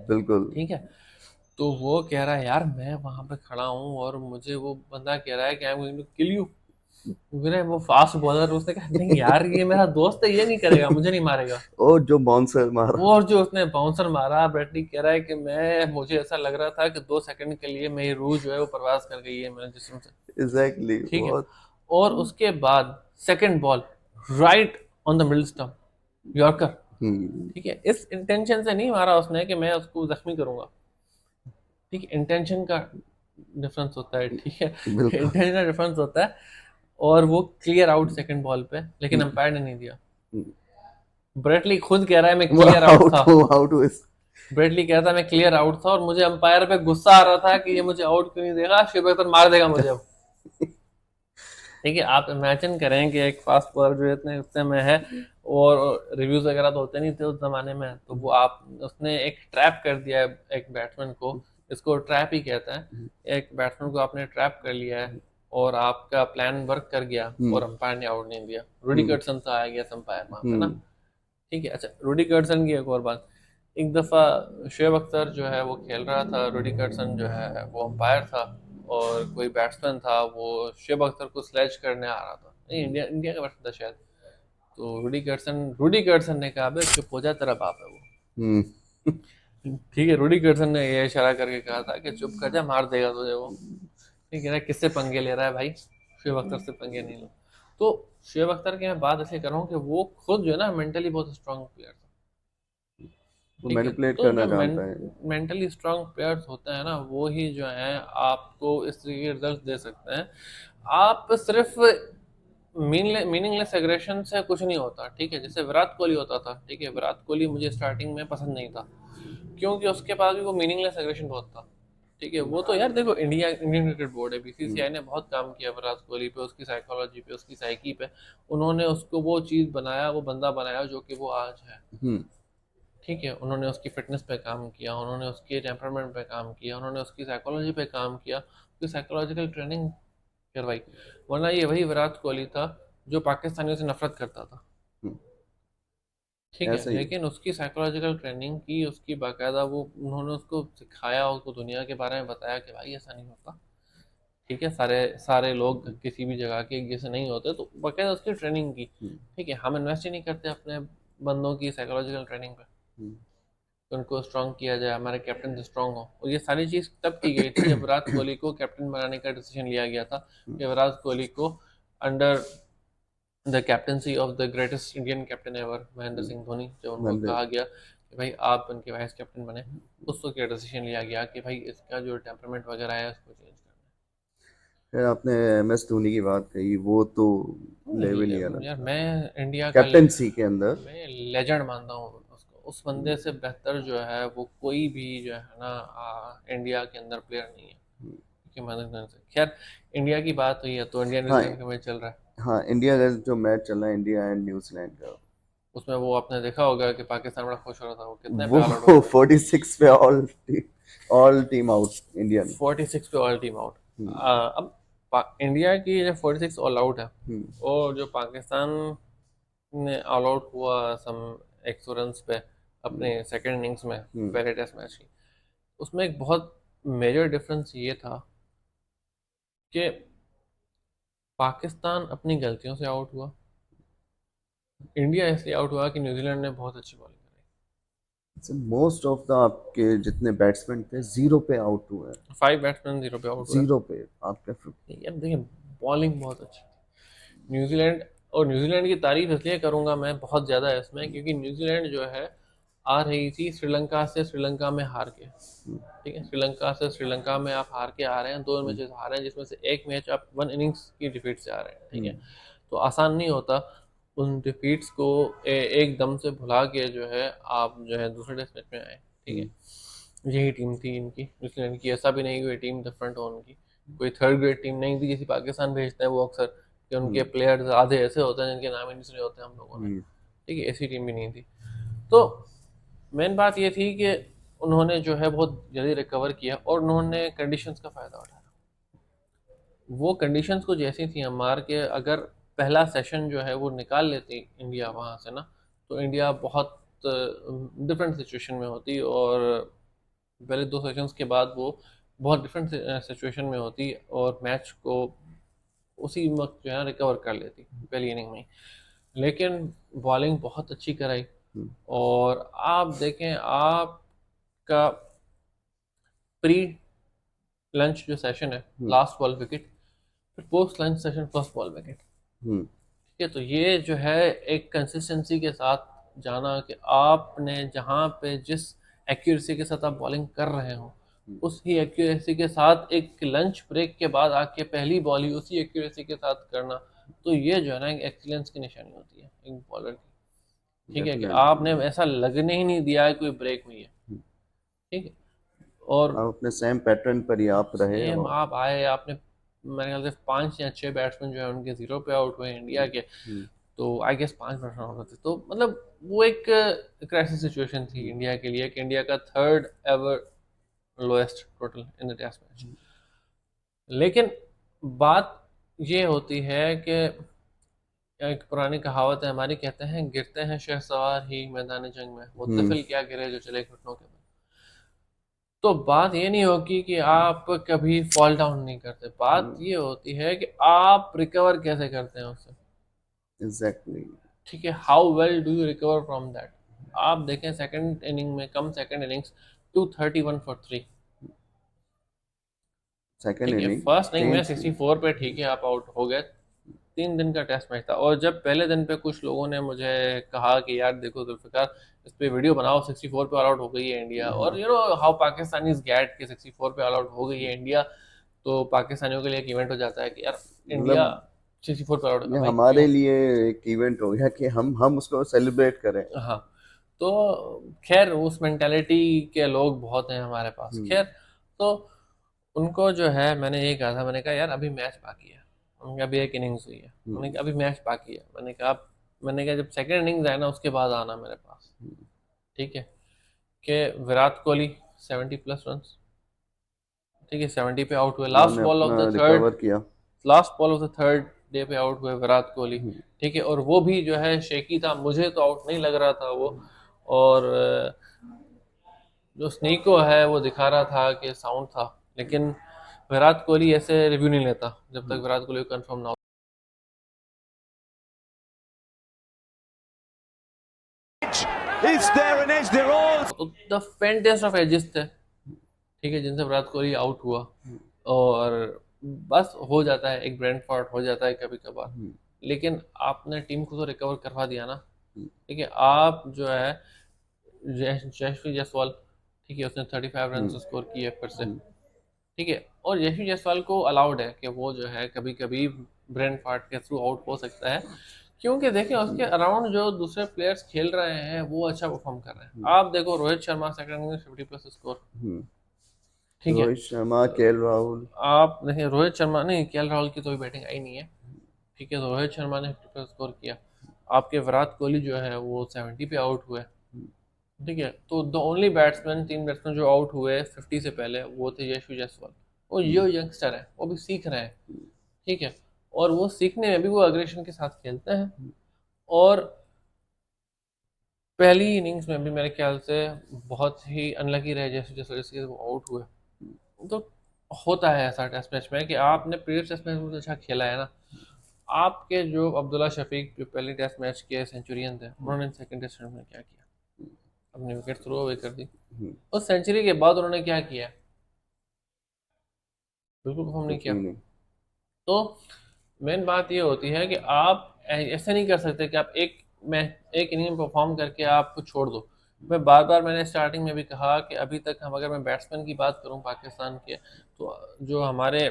बिल्कुल। ठीक है। तो वो कह रहा है यार मैं वहां पे खड़ा हूँ और मुझे वो बंदा कह रहा है कि I am going to kill you. मेरे वो फास्ट बॉलर, उसने कहा नहीं यार ये मेरा दोस्त है, ये नहीं करेगा, मुझे नहीं मारेगा। और जो बाउंसर मारा। और जो उसने बाउंसर मारा, ब्रेटली कह रहा है कि मैं मुझे ऐसा लग रहा था कि 2 सेकंड के लिए मेरी रूह जो है वो परवास कर गई है मेरे जिस्म से, एग्जैक्टली ठीक है। बहुत। और उसके बाद second ball right on the middle stump, yorker, hmm. ठीक है। इस इंटेंशन से नहीं मारा उसने कि मैं उसको जख्मी करूंगा, ठीक है। इंटेंशन का डिफरेंस होता है, ठीक है, बिल्कुल। इंटेंशनल डिफरेंस होता है। और वो क्लियर आउट सेकंड बॉल पे, लेकिन अंपायर ने नहीं दिया। ब्रेटली खुद कह रहा है मैं वो क्लियर आउट आउट था। हो, आउट हो ब्रेटली कह रहा था मैं क्लियर आउट था और मुझे अंपायर पे गुस्सा आ रहा था कि ये मुझे आउट क्यों नहीं देगा, शिव अख्तर मार देगा मुझे अब। ठीक है, आप इमेजिन करें कि एक फास्ट बॉलर जो इतने गुस्से में है, और रिव्यूज वगैरह तो होते नहीं थे उस जमाने में, तो वो आप उसने एक ट्रैप कर दिया है एक बैट्समैन को, इसको ट्रैप ही कहता है। एक बैट्समैन को आपने ट्रैप कर लिया है और आपका प्लान वर्क कर गया और अंपायर ने आउट नहीं दिया। रूडी कर्टसन सा आ गया अंपायर वहां पे ना। ठीक है, अच्छा, रूडी कर्टसन की एक और बात। एक दफ़ा शुएब अख्तर जो है वो खेल रहा था, रूडी कर्टसन जो है वो अंपायर था, और कोई बैट्समैन था वो शुएब अख्तर को स्लेज करने आ रहा था, नहीं, इंडिया इंडिया का बैट्समैन था शायद। तो रूडी कर्टसन ने कहा बे चुप हो जा, तेरा बाप है वो। हम्म। ठीक है, रूडी कर्टसन ने ये इशारा करके कहा था कि चुप कर जा, मार देगा तुझे वो। ठीक है ना, किससे पंगे ले रहा है भाई, शुएब अख्तर से पंगे नहीं लो। तो शुएब अख्तर की मैं बात ऐसे कर रहा हूँ कि वो खुद जो है ना मेंटली बहुत स्ट्रांग प्लेयर था। वो ठीक है, मैनिपुलेट तो करना जो जानता है। मेंटली स्ट्रांग प्लेयर्स होते हैं ना, वो ही जो है आपको इस तरीके के रिजल्ट दे सकते हैं। आप सिर्फ मीनिंगलेस एग्रेशन से कुछ नहीं होता। ठीक है, जैसे विराट कोहली होता था, ठीक है, विराट कोहली मुझे स्टार्टिंग में पसंद नहीं था, क्योंकि उसके पास भी वो मीनिंगलेस एग्रेशन बहुत था। ठीक है, वो तो यार देखो, इंडियन क्रिकेट बोर्ड है, बीसीसीआई ने बहुत काम किया विराट कोहली पे, उसकी साइकोलॉजी पे, उसकी साइकी पे। उन्होंने उसको वो चीज़ बनाया, वो बंदा बनाया जो कि वो आज है। हम्म। ठीक है, उन्होंने उसकी फिटनेस पे काम किया, उन्होंने उसके टेम्परामेंट पे काम किया, उन्होंने उसकी साइकोलॉजी पे काम किया, उसकी साइकोलॉजिकल ट्रेनिंग करवाई। वरना ये वही विराट कोहली था जो पाकिस्तानियों से नफरत करता था। हम्म। ठीक है, ऐसा ही है। लेकिन उसकी साइकोलॉजिकल ट्रेनिंग की, उसकी बाकायदा वो उन्होंने उसको सिखाया, उसको दुनिया के बारे में बताया कि भाई ऐसा नहीं होता। ठीक है, सारे सारे लोग किसी भी जगह के एक जैसे नहीं होते, तो बाकायदा उसकी ट्रेनिंग की। हम्म। ठीक है, हम इन्वेस्ट ही नहीं करते अपने बंदों की साइकोलॉजिकल ट्रेनिंग पे, हम्म। कि उनको स्ट्रॉन्ग किया जाए, हमारे कैप्टन स्ट्रॉन्ग हो। और ये सारी चीज़ तब की गई थी जब विराट कोहली को कैप्टन बनाने का डिसीजन लिया गया था, कि विराट कोहली को under the captaincy of the greatest Indian captain ever Mahendra Singh Dhoni, जब उनको मंदिर। कहा गया कि भाई आप उनके वाइस कैप्टन बने, उस वक्त ये डिसीजन लिया गया कि भाई इसका जो टेम्परामेंट वगैरह है उसको चेंज करना फिर आपने MS धोनी की बात कही, वो तो लेवल ही है। अलग यार था मैं इंडिया का कैप्टनसी के अंदर। मैं लेजेंड मानता हूँ उसको। उस बंदे से बेहतर जो है वो कोई भी जो है ना इंडिया के अंदर प्लेयर नहीं है कि मदद करने से। खैर, इंडिया की बात हुई है तो इंडिया हाँ। न्यूजीलैंड का मैच चल रहा है। हाँ, इंडिया का जो मैच चल रहा है, इंडिया एंड न्यूजीलैंड का, उसमें वो आपने देखा होगा कि पाकिस्तान बड़ा खुश हो रहा था, वो कितने पे वो ऑल आउट हो गया। 46 पे ऑल टीम आउट इंडियन। 46 पे ऑल टीम आउट। हम्म। अब इंडिया की जो 46 ऑल आउट है, हम्म। और जो पाकिस्तान ने ऑल आउट हुआ सम 100 रन पे अपने सेकेंड इनिंग्स में हम्म। पहले टेस्ट मैच की, उसमें एक बहुत मेजर डिफरेंस ये था कि पाकिस्तान अपनी गलतियों से आउट हुआ, इंडिया इसलिए आउट हुआ कि न्यूजीलैंड ने बहुत अच्छी बॉलिंग मोस्ट ऑफ द आपके जितने बैट्समैन थे जीरो पे आउट हुए हैं। करी। 5 बैट्समैन 0 पे आउट हुए। जीरो पे आपका यार देखिए, बॉलिंग बहुत अच्छी थी न्यूजीलैंड। और न्यूजीलैंड की तारीफ इसलिए करूंगा मैं बहुत ज़्यादा इसमें, क्योंकि न्यूजीलैंड जो है आ रही थी श्रीलंका से, श्रीलंका में हार के। ठीक है, श्रीलंका से श्रीलंका में आप हार के आ रहे हैं, 2 मैचेस हारे हैं, जिसमें से एक मैच आप 1 इनिंग्स की डिफीट से आ रहे हैं। ठीक है, तो आसान नहीं होता उन डिफीट्स को एक दम से भुला के जो है आप जो है दूसरे टेस्ट मैच में आए। ठीक है, यही टीम थी इनकी न्यूजीलैंड की। ऐसा भी नहीं कि टीम डिफरेंट हो उनकी, कोई थर्ड ग्रेड टीम नहीं थी जैसी पाकिस्तान भेजते हैं वो अक्सर, कि उनके प्लेयर्स आधे ऐसे होते हैं जिनके नाम ही नहीं सुने होते हम लोगों ने। ठीक है, ऐसी टीम भी नहीं थी। तो मेन बात ये थी कि उन्होंने जो है बहुत जल्दी रिकवर किया और उन्होंने कंडीशंस का फ़ायदा उठाया। वो कंडीशंस को जैसी थी मार के, अगर पहला सेशन जो है वो निकाल लेती इंडिया वहाँ से ना, तो इंडिया बहुत डिफरेंट सिचुएशन में होती, और पहले 2 सेशंस के बाद वो बहुत डिफरेंट सिचुएशन में होती और मैच को उसी वक्त जो है रिकवर कर लेती पहली इनिंग में ही। लेकिन बॉलिंग बहुत अच्छी कराई, और आप देखें आपका प्री लंच जो सेशन है लास्ट बॉल विकेट, फिर post lunch session first ball wicket. ठीक है, तो ये जो है एक कंसिस्टेंसी के साथ जाना कि आपने जहाँ पे जिस एक्यूरेसी के साथ आप बॉलिंग कर रहे हो उसी एक्यूरेसी के साथ एक लंच ब्रेक के बाद आके पहली बॉल ही उसी एक्यूरेसी के साथ करना, तो ये जो है ना एक एक्सीलेंस की निशानी होती है एक बॉलर की। ठीक है कि आपने डेफिनेटली ऐसा लगने ही नहीं दिया है कोई ब्रेक हुई है। ठीक है। और आप अपने सेम पैटर्न पर ही आप रहे सेम और आप आए, आपने मेरे ख्याल से 5 या 6 बैट्समैन जो है उनके 0 पे आउट हुए इंडिया के, तो आई गेस 5 बैट्समैन आउट होते, तो मतलब वो एक क्राइसिस सिचुएशन थी इंडिया के लिए कि इंडिया का 3rd ever lowest total in the test match. लेकिन बात ये होती है कि एक पुरानी कहावत है हमारी, कहते हैं गिरते हैं शहसवार ही मैदान जंग में, मुत्तफिल क्या गिरे जो चले घुटनों के बल। तो बात ये नहीं होगी कि आप कभी फॉल डाउन नहीं करते, बात ये होती है कि आप रिकवर कैसे करते हैं उससे। एग्जैक्टली ठीक है, how well do you recover from that. आप देखें सेकंड इनिंग में, कम सेकंड इनिंग्स 231 फॉर 3। सेकंड ठीक है, इनिंग फर्स्ट इनिंग में चेंज 64 पे ठीक है आप आउट हो गए। 3 दिन का टेस्ट मैच था, और जब पहले दिन पे कुछ लोगों ने मुझे कहा कि यार देखो जुल्फिकार, इस पे वीडियो बनाओ, 64 पे ऑल आउट हो गई है इंडिया, और you know how Pakistanis get के 64 पे ऑल आउट हो गई है इंडिया, तो पाकिस्तानियों के लिए एक इवेंट हो जाता है कि यार इंडिया मतलब 64 पे आउट ये है भाई, हमारे क्यों। लिए एक इवेंट हो गया कि हम उसको सेलिब्रेट करें। हाँ, तो खैर उस मेंटालिटी के लोग बहुत हैं हमारे पास। खैर, तो उनको जो है मैंने ये कहा था, मैंने कहा यार अभी मैच बाकी है, उन्होंने कहा अभी एक इनिंग्स हुई है, मैंने कहा अभी मैच बाकी है, मैंने कहा जब सेकंड इनिंग्स आए ना उसके बाद आना मेरे पास। ठीक है, कि विराट कोहली 70+ रन, ठीक है, 70 पे आउट हुए, उन्होंने अपना रिकवर किया। Last ball of the third day पे आउट हुए विराट कोहली। ठीक है, और वो भी जो है शेकी था, मुझे तो आउट नहीं लग रहा था वो, और जो स्नीको है वो दिखा रहा था कि साउंड था, लेकिन विराट कोहली ऐसे रिव्यू नहीं लेता जब तक विराट कोहली को कंफर्म ना हो। Is there an edge? They're all तो द फेंटेस्ट ऑफ एजेस थे, ठीक है, जिनसे विराट कोहली आउट हुआ, और बस हो जाता है, एक ब्रेन फॉल्ट हो जाता है कभी कभार, लेकिन आपने टीम को तो रिकवर करवा दिया ना। ठीक है, आप जो है यशस्वी जायसवाल, ठीक है, उसने 35 रन स्कोर किए फिर से। ठीक है, और यशस्वी जायसवाल को अलाउड है कि वो जो है कभी कभी ब्रेन फाट के थ्रू आउट हो सकता है, क्योंकि देखिए उसके अराउंड जो दूसरे प्लेयर्स खेल रहे हैं वो अच्छा परफॉर्म कर रहे हैं। आप देखो रोहित शर्मा सेकंड में 50+ स्कोर। ठीक है, रोहित शर्मा, केएल राहुल। आप देखिए रोहित शर्मा नहीं, केएल राहुल की तो भी बैटिंग आई नहीं है। ठीक है, तो रोहित शर्मा ने 50+ स्कोर किया, आपके विराट कोहली जो है वो 70 पे आउट हुए। ठीक है, तो द ओनली बैट्समैन, 3 बैट्समैन जो आउट हुए 50 से पहले वो थे यशस्वी जायसवाल। वो ये यंगस्टर है, वो भी सीख रहे हैं। ठीक है, और वो सीखने में भी वो अग्रेशन के साथ खेलते हैं, और पहली इनिंग्स में भी मेरे ख्याल से बहुत ही अनलकी रहे जैसे जैसे जैसे वो आउट हुए। तो होता है ऐसा टेस्ट मैच में कि आपने प्रीवियस टेस्ट मैच में अच्छा खेला है ना। आपके जो अब्दुल्ला शफीक जो पहले टेस्ट मैच के सेंचुरियन थे, उन्होंने सेकंड टेस्ट में क्या किया, अपनी विकेट थ्रो अवे कर दी। उस सेंचुरी के बाद उन्होंने क्या किया, बिल्कुल परफॉर्म नहीं कुछ किया। भी नहीं। तो मेन बात ये होती है कि आप ऐसे नहीं कर सकते कि आप एक इनिंग में परफॉर्म करके आप छोड़ दो। मैं बार बार, मैंने स्टार्टिंग में भी कहा कि अभी तक हम, अगर मैं बैट्समैन की बात करूं पाकिस्तान के, तो जो हमारे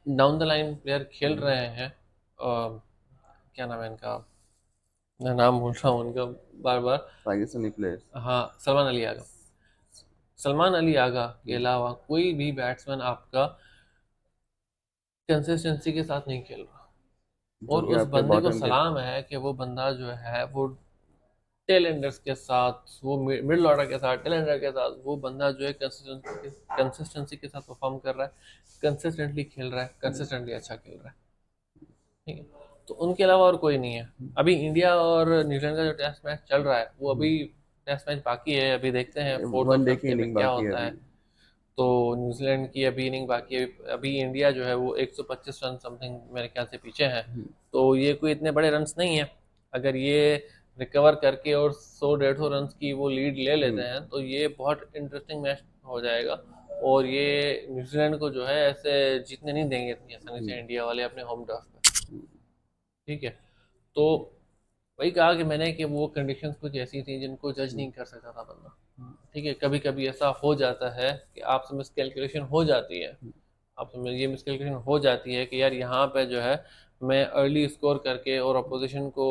डाउन द लाइन प्लेयर खेल रहे हैं, क्या नाम है इनका, मैं नाम भूल रहा हूँ उनका बार बार। पाकिस्तानी प्लेयर्स। हाँ, सलमान अली आगा। सलमान अली आगा के अलावा कोई भी बैट्समैन आपका कंसिस्टेंसी के साथ नहीं खेल रहा, जो और कि उस आपके बंदे को बॉटम के। सलाम है कि वो बंदा जो है वो टेल एंडर्स के साथ, वो मिडिल ऑर्डर के साथ, टेल एंडर के साथ, वो बंदा जो है कंसिस्टेंसी के साथ परफॉर्म कर रहा है, कंसिस्टेंटली खेल रहा है, कंसिस्टेंटली अच्छा खेल रहा है। ठीक है, तो उनके अलावा और कोई नहीं है। अभी इंडिया और न्यूजीलैंड का जो टेस्ट मैच चल रहा है वो अभी टेस्ट मैच बाकी है, अभी देखते हैं फोर्थ और वनडे फिफ्थ की डे पे इनिंग क्या बाकी है होता है। अभी। तो न्यूजीलैंड की अभी इनिंग बाकी है, अभी इंडिया जो है वो 125 रन समथिंग मेरे ख्याल से पीछे है। तो ये कोई इतने बड़े रन्स नहीं है, अगर ये रिकवर करके और 100-150 रन की वो लीड ले लेते हैं तो ये बहुत इंटरेस्टिंग मैच हो जाएगा, और ये न्यूजीलैंड को जो है ऐसे जीतने नहीं देंगे इतनी आसानी से इंडिया वाले अपने होम टर्फ पे। ठीक है, तो वही कहा कि मैंने कि वो कंडीशंस कुछ ऐसी थी जिनको जज नहीं कर सकता था बंदा। ठीक है, कभी कभी ऐसा हो जाता है कि आपसे मिस कैलकुलेशन हो जाती है, आपसे ये मिस कैलकुलेशन हो जाती है कि यार यहाँ पे जो है मैं अर्ली स्कोर करके और अपोजिशन को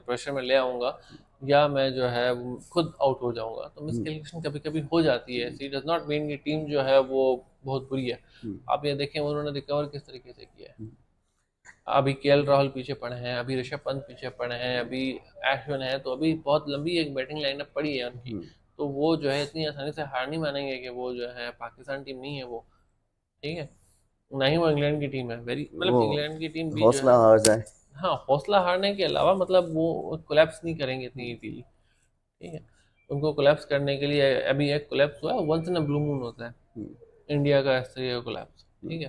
प्रेशर में ले आऊँगा, या मैं जो है वो खुद आउट हो जाऊँगा। तो मिस कैलकुलेशन कभी कभी हो जाती है, ऐसी डज नॉट मीन कि टीम जो है वो बहुत बुरी है। आप ये देखें उन्होंने रिकवर किस तरीके से किया है। अभी केएल राहुल पीछे पड़े हैं, अभी ऋषभ पंत पीछे पड़े हैं, अभी अश्विन है, तो अभी बहुत लंबी एक बैटिंग लाइनअप पड़ी है उनकी। तो वो जो है इतनी आसानी से हार नहीं मानेंगे कि वो जो है पाकिस्तान टीम नहीं है वो, ठीक है, ना ही वो इंग्लैंड की टीम है। वेरी मतलब वो इंग्लैंड की टीम भी जो हौसला है, हार जाए। हाँ, हौसला हारने के अलावा मतलब वो कोलैप्स नहीं करेंगे इतनी इजीली, ठीक है। उनको कोलैप्स करने के लिए अभी एक कोलैप्स हुआ है, once in a blue moon होता है इंडिया का इस तरह का कोलैप्स, ठीक है।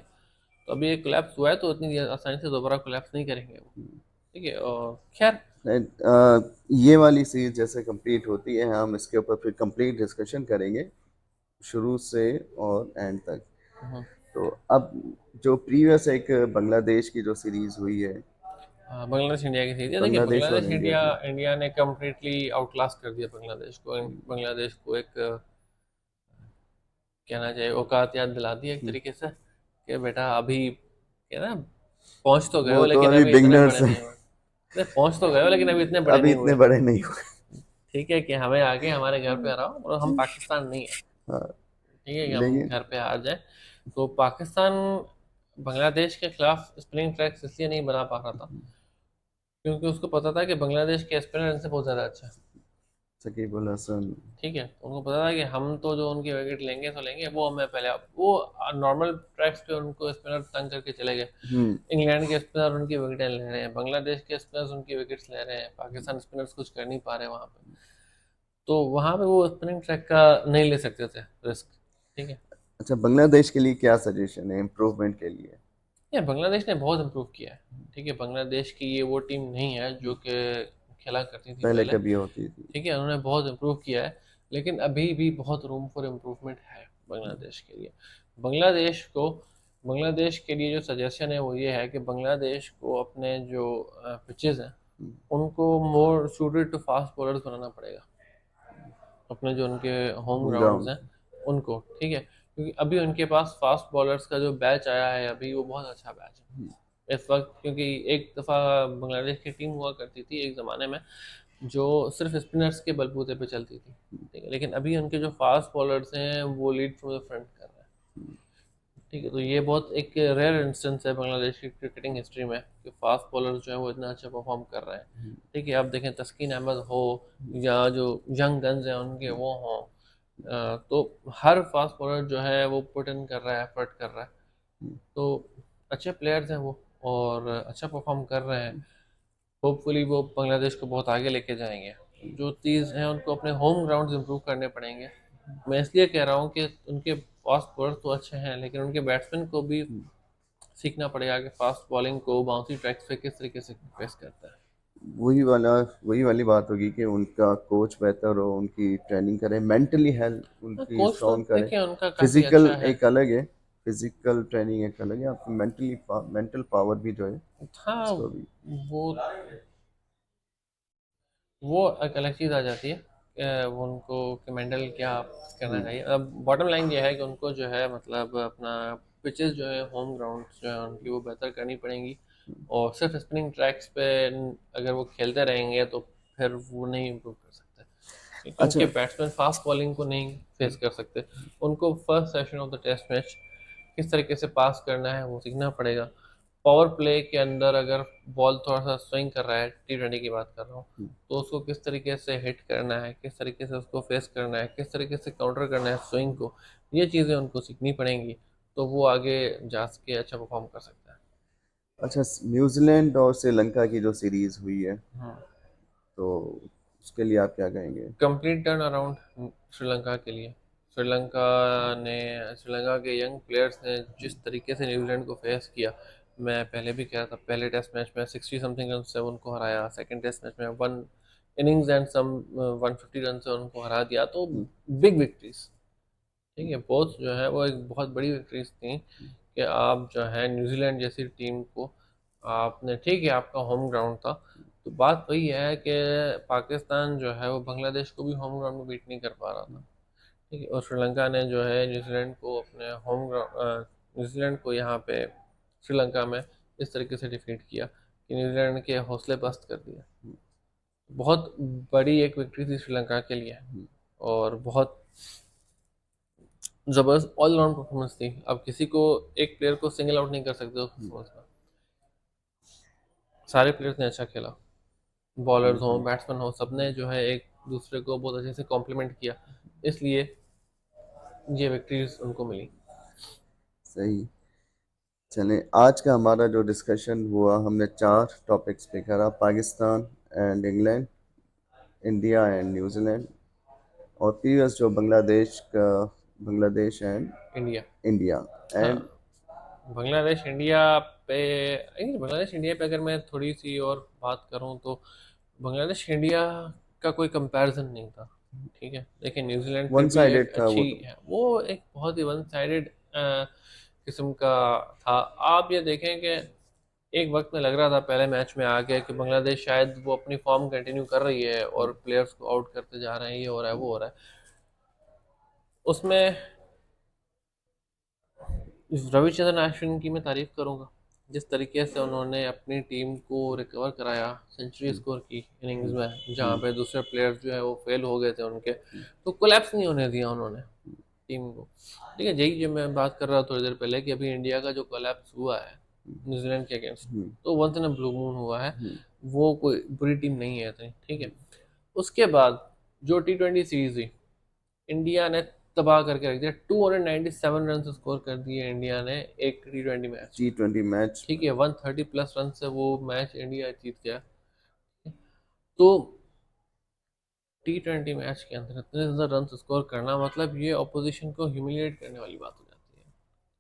तो अभी एक कोलैप्स हुआ है, तो इतनी आसानी से दोबारा कोलैप्स नहीं करेंगे वो, ठीक है। और खैर, ये वाली सीरीज जैसे कंप्लीट होती है हम इसके ऊपर फिर कंप्लीट डिस्कशन करेंगे शुरू से और एंड तक। तो अब जो प्रीवियस एक बांग्लादेश की जो सीरीज हुई है, हाँ, बांग्लादेश इंडिया की सीरीज है। देखिए बांग्लादेश और बांग्लादेश इंडिया इंडिया, की। इंडिया ने कम्प्लीटली आउटक्लास कर दिया बांग्लादेश को। बांग्लादेश को एक कहना चाहिए औकात याद दिला दी एक तरीके से कि बेटा अभी क्या ना, पहुंच तो गए हो वो तो लेकिन अभी अभी इतने बड़े बिगनर्स हैं, नहीं हुए। नहीं, पहुंच तो गए हो लेकिन अभी इतने बड़े अभी नहीं इतने हुए, बड़े नहीं हुए। ठीक है, कि हमें आगे हमारे घर पे आ रहा हो और हम पाकिस्तान नहीं है, हाँ, ठीक है, कि हम लेकिन घर पे आ जाए। तो पाकिस्तान बांग्लादेश के खिलाफ स्पिनिंग ट्रैक्स इसलिए नहीं बना पा रहा था क्योंकि उसको पता था कि बांग्लादेश के स्पिनर इनसे बहुत ज़्यादा अच्छा है, शकीब अल हसन। ठीक है। उनको पता था कि हम तो जो उनकी विकेट लेंगे तो लेंगे, वो हमें पहले वो नॉर्मल ट्रैक्स पे उनको स्पिनर तंग करके चले गए। हम्म इंग्लैंड के स्पिनर उनकी विकेटें ले रहे हैं, बांग्लादेश के स्पिनर्स उनकी विकेट्स ले रहे हैं, पाकिस्तान स्पिनर्स कुछ कर नहीं पा रहे वहाँ पे। तो वहाँ पे वो स्पिनिंग ट्रैक का नहीं ले सकते थे रिस्क, ठीक है। अच्छा, बांग्लादेश के लिए क्या सजेशन है इम्प्रूवमेंट के लिए? ये बांग्लादेश ने बहुत इम्प्रूव किया है, ठीक है। बांग्लादेश की ये वो टीम नहीं है जो कि खेला करती थी पहले पहले, कभी होती थी। ठीक है। उन्होंने बहुत इम्प्रूव किया है, लेकिन अभी भी बहुत रूम फॉर इम्प्रूवमेंट है बांग्लादेश के लिए। बांग्लादेश को, बांग्लादेश के लिए जो सजेशन है वो ये है कि बांग्लादेश को अपने जो पिचेस हैं उनको मोर सूटेड टू फास्ट बॉलर्स बनाना पड़ेगा, अपने जो उनके होम ग्राउंड्स ग्राउंड। हैं उनको, ठीक है। क्योंकि अभी उनके पास फास्ट बॉलर्स का जो बैच आया है अभी वो बहुत अच्छा बैच है इस वक्त। क्योंकि एक दफ़ा बांग्लादेश की टीम हुआ करती थी एक ज़माने में जो सिर्फ स्पिनर्स के बलबूते पे चलती थी, ठीक है। लेकिन अभी उनके जो फास्ट बॉलर्स हैं वो लीड फ्रॉम द फ्रंट कर रहे हैं, ठीक है। तो ये बहुत एक रेयर इंस्टेंस है बांग्लादेश की क्रिकेटिंग हिस्ट्री में कि फास्ट बॉलर्स जो है वो इतना अच्छा परफॉर्म कर रहे हैं, ठीक है। आप देखें तस्कीन अहमद हो या जो यंग गन्स हैं उनके वो हों, तो हर फास्ट बॉलर जो है वो पुट इन कर रहा है, एफर्ट कर रहा है। तो अच्छे प्लेयर्स हैं वो और अच्छा परफॉर्म कर रहे हैं। होपफुली वो बांग्लादेश को बहुत आगे लेके जाएंगे। जो चीज़ है उनको अपने होम ग्राउंड इम्प्रूव करने पड़ेंगे। मैं इसलिए कह रहा हूँ कि उनके फास्ट बॉलर तो अच्छे हैं लेकिन उनके बैट्समैन को भी सीखना पड़ेगा कि फास्ट बॉलिंग को बाउंसी ट्रैक्स पे किस तरीके से फेस करता है। वही वाला वही वाली बात होगी कि उनका कोच बेहतर हो, उनकी ट्रेनिंग करे, मेंटली हेल्थ उनकी कोच तो स्ट्रॉन्ग करे। देखिए उनका काफ़ी फिजिकल अच्छा है। एक अलग है, फिजिकल ट्रेनिंग एक अलग है, आपकी मेंटल पावर भी जो है हाँ, उसको भी। वो वो एक अलग चीज़ आ जाती है वो उनको कि मेंटल क्या करना चाहिए। अब बॉटम लाइन ये है कि उनको जो है मतलब अपना पिचेस जो है होम ग्राउंड जो है उनकी वो बेहतर करनी पड़ेंगी। और सिर्फ स्पिनिंग ट्रैक्स पे अगर वो खेलते रहेंगे तो फिर वो नहीं इम्प्रूव कर सकते क्योंकि अच्छा। उनके बैट्समैन फास्ट बॉलिंग को नहीं फेस कर सकते। उनको first session of the test match किस तरीके से पास करना है वो सीखना पड़ेगा। पावर प्ले के अंदर अगर बॉल थोड़ा सा स्विंग कर रहा है, T20 की बात कर रहा हूँ, तो उसको किस तरीके से हिट करना है, किस तरीके से उसको फेस करना है, किस तरीके से काउंटर करना है स्विंग को, ये चीज़ें उनको सीखनी पड़ेंगी। तो वो आगे जा के अच्छा परफॉर्म कर सकता है। अच्छा, न्यूजीलैंड और श्रीलंका की जो सीरीज हुई है, हाँ, तो उसके लिए आप क्या कहेंगे? कंप्लीट टर्न अराउंड श्रीलंका के लिए। श्रीलंका ने, श्रीलंका के यंग प्लेयर्स ने जिस तरीके से न्यूजीलैंड को फेस किया, मैं पहले भी कह रहा था, पहले टेस्ट मैच में 60 समथिंग रन से उनको हराया, सेकंड टेस्ट मैच में one innings and some 150 run से उनको हरा दिया। तो बिग विक्ट्रीज, ठीक है, बोथ जो है वो एक बहुत बड़ी विक्ट्रीज थी कि आप जो है न्यूजीलैंड जैसी टीम को आपने, ठीक है आपका होम ग्राउंड था, तो बात वही है कि पाकिस्तान जो है वो बांग्लादेश को भी होम ग्राउंड में बीट नहीं कर पा रहा था, ठीक है, और श्रीलंका ने जो है न्यूजीलैंड को अपने होम ग्राउंड, न्यूजीलैंड को यहाँ पे श्रीलंका में इस तरीके से डिफीट किया कि न्यूजीलैंड के हौसले पस्त कर दिया। बहुत बड़ी एक विक्ट्री थी श्रीलंका के लिए, और बहुत ज़बरदस्त ऑलराउंड परफॉर्मेंस थी। अब किसी को एक प्लेयर को सिंगल आउट नहीं कर सकते उस परफॉर्मेंस में। सारे प्लेयर्स ने अच्छा खेला, बॉलर्स हो, बैट्समैन हो, सबने जो है एक दूसरे को बहुत अच्छे से कॉम्प्लीमेंट किया, इसलिए ये विक्ट्रीज उनको मिली। सही। चलें, आज का हमारा जो डिस्कशन हुआ, हमने 4 टॉपिक्स पे करा, Pakistan and England, India and New Zealand, और प्रीवियस जो बांग्लादेश एंड इंडिया। इंडिया हाँ, एंड बांग्लादेश इंडिया पे, बांग्लादेश इंडिया पे अगर मैं थोड़ी सी और बात करूं तो बांग्लादेश इंडिया का कोई कंपैरिजन नहीं था। ठीक है, देखिए न्यूजीलैंड फिर वन भी एक साइडेड था वो अच्छी तो। है, वो एक बहुत ही वन साइडेड किस्म का था। आप ये देखें कि एक वक्त में लग रहा था पहले मैच में आके कि बांग्लादेश शायद वो अपनी फॉर्म कंटिन्यू कर रही है और प्लेयर्स को आउट करते जा रहे हैं, ये हो रहा है वो हो रहा है। उसमें रविचंद्रन अश्विन की मैं तारीफ करूंगा, जिस तरीके से उन्होंने अपनी टीम को रिकवर कराया, सेंचुरी स्कोर की इनिंग्स में जहाँ पे दूसरे प्लेयर्स जो है वो फेल हो गए थे उनके, तो कोलैप्स नहीं होने दिया उन्होंने टीम को। ठीक है, यही जो मैं बात कर रहा था थोड़ी देर पहले कि अभी इंडिया का जो कोलैप्स हुआ है न्यूजीलैंड के अगेंस्ट, तो once in a blue moon हुआ है, वो कोई बुरी टीम नहीं है इतनी। ठीक है, उसके बाद जो T20 सीरीज हुई, इंडिया ने तबाह करके रख दिया। 297 रन स्कोर कर दिए इंडिया ने एक T20 मैच। T20 match. ठीक है, 130 प्लस रन से वो मैच इंडिया जीत गया। तो T20 मैच के अंदर इतने ज़्यादा रन स्कोर करना, मतलब ये ऑपोजिशन को ह्यूमिलिएट करने वाली बात हो जाती है।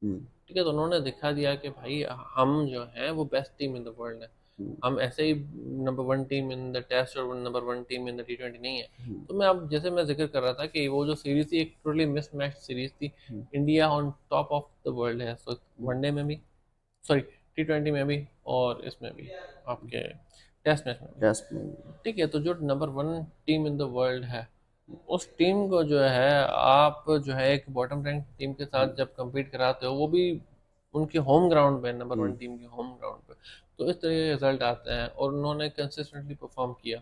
हम्म, ठीक है, तो उन्होंने दिखा दिया कि भाई हम जो हैं वो best team in the world है। हम ऐसे ही number 1 team in the test और number 1 team in the T20 नहीं है। तो मैं अब जैसे मैं जिक्र कर रहा था कि वो जो सीरीज थी एक टोटली मिस मैच सीरीज थी। India on top of the world है, सो वनडे में भी, सॉरी T20 में भी, और इसमें भी आपके टेस्ट मैच में भी। टेस्ट में। ठीक है, तो जो number 1 team in the world है, उस टीम को जो है आप जो है एक बॉटम रैंक टीम के साथ जब compete कराते हो, वो भी उनके होम ग्राउंड पे, नंबर 1 टीम के होम ग्राउंड पे, तो इस तरह के रिजल्ट आते हैं और उन्होंने कंसिस्टेंटली परफॉर्म किया।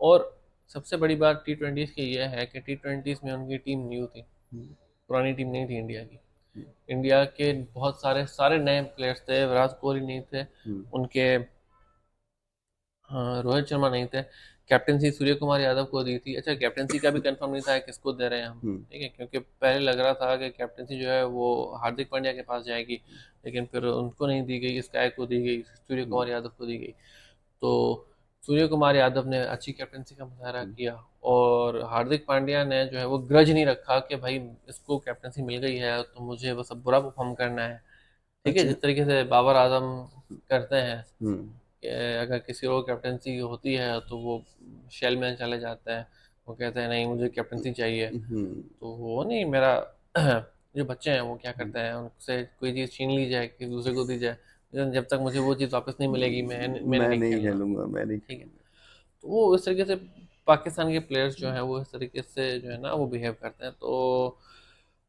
और सबसे बड़ी बात T20 की यह है कि T20 में उनकी टीम न्यू थी, पुरानी टीम नहीं थी इंडिया की। इंडिया के बहुत सारे नए प्लेयर्स थे, विराट कोहली नहीं थे उनके, हाँ, रोहित शर्मा नहीं थे, कैप्टनसी सूर्य कुमार यादव को दी थी। अच्छा, कैप्टनसी का भी कंफर्म नहीं था किसको दे रहे हैं हम। ठीक है, क्योंकि पहले लग रहा था कि कैप्टनसी जो है वो हार्दिक पांड्या के पास जाएगी, लेकिन फिर उनको नहीं दी गई, स्काई को दी गई, सूर्य कुमार यादव को दी गई। तो सूर्य कुमार यादव ने अच्छी कैप्टनसी का मुजाहरा किया, और हार्दिक पांड्या ने जो है वो ग्रज नहीं रखा कि भाई इसको कैप्टनसी मिल गई है तो मुझे बस अब बुरा परफॉर्म करना है। ठीक है, अच्छा। जिस तरीके से बाबर आजम करते हैं हम्म। कि अगर किसी और कैप्टनसी होती है तो वो शेल में चले जाता है, वो कहते हैं नहीं मुझे कैप्टनसी चाहिए। तो वो नहीं, मेरा जो बच्चे हैं वो क्या करते हैं, उनसे कोई चीज़ छीन ली जाए, किसी दूसरे को दी जाए, लेकिन जब तक मुझे वो चीज़ वापस नहीं मिलेगी मैंने मैं नहीं नहीं खेलना। खेलूंगा, मैं नहीं ठीक है, खेलूंगा। तो वो इस तरीके से पाकिस्तान के प्लेयर्स जो हैं वो इस तरीके से जो है ना वो बिहेव करते हैं। तो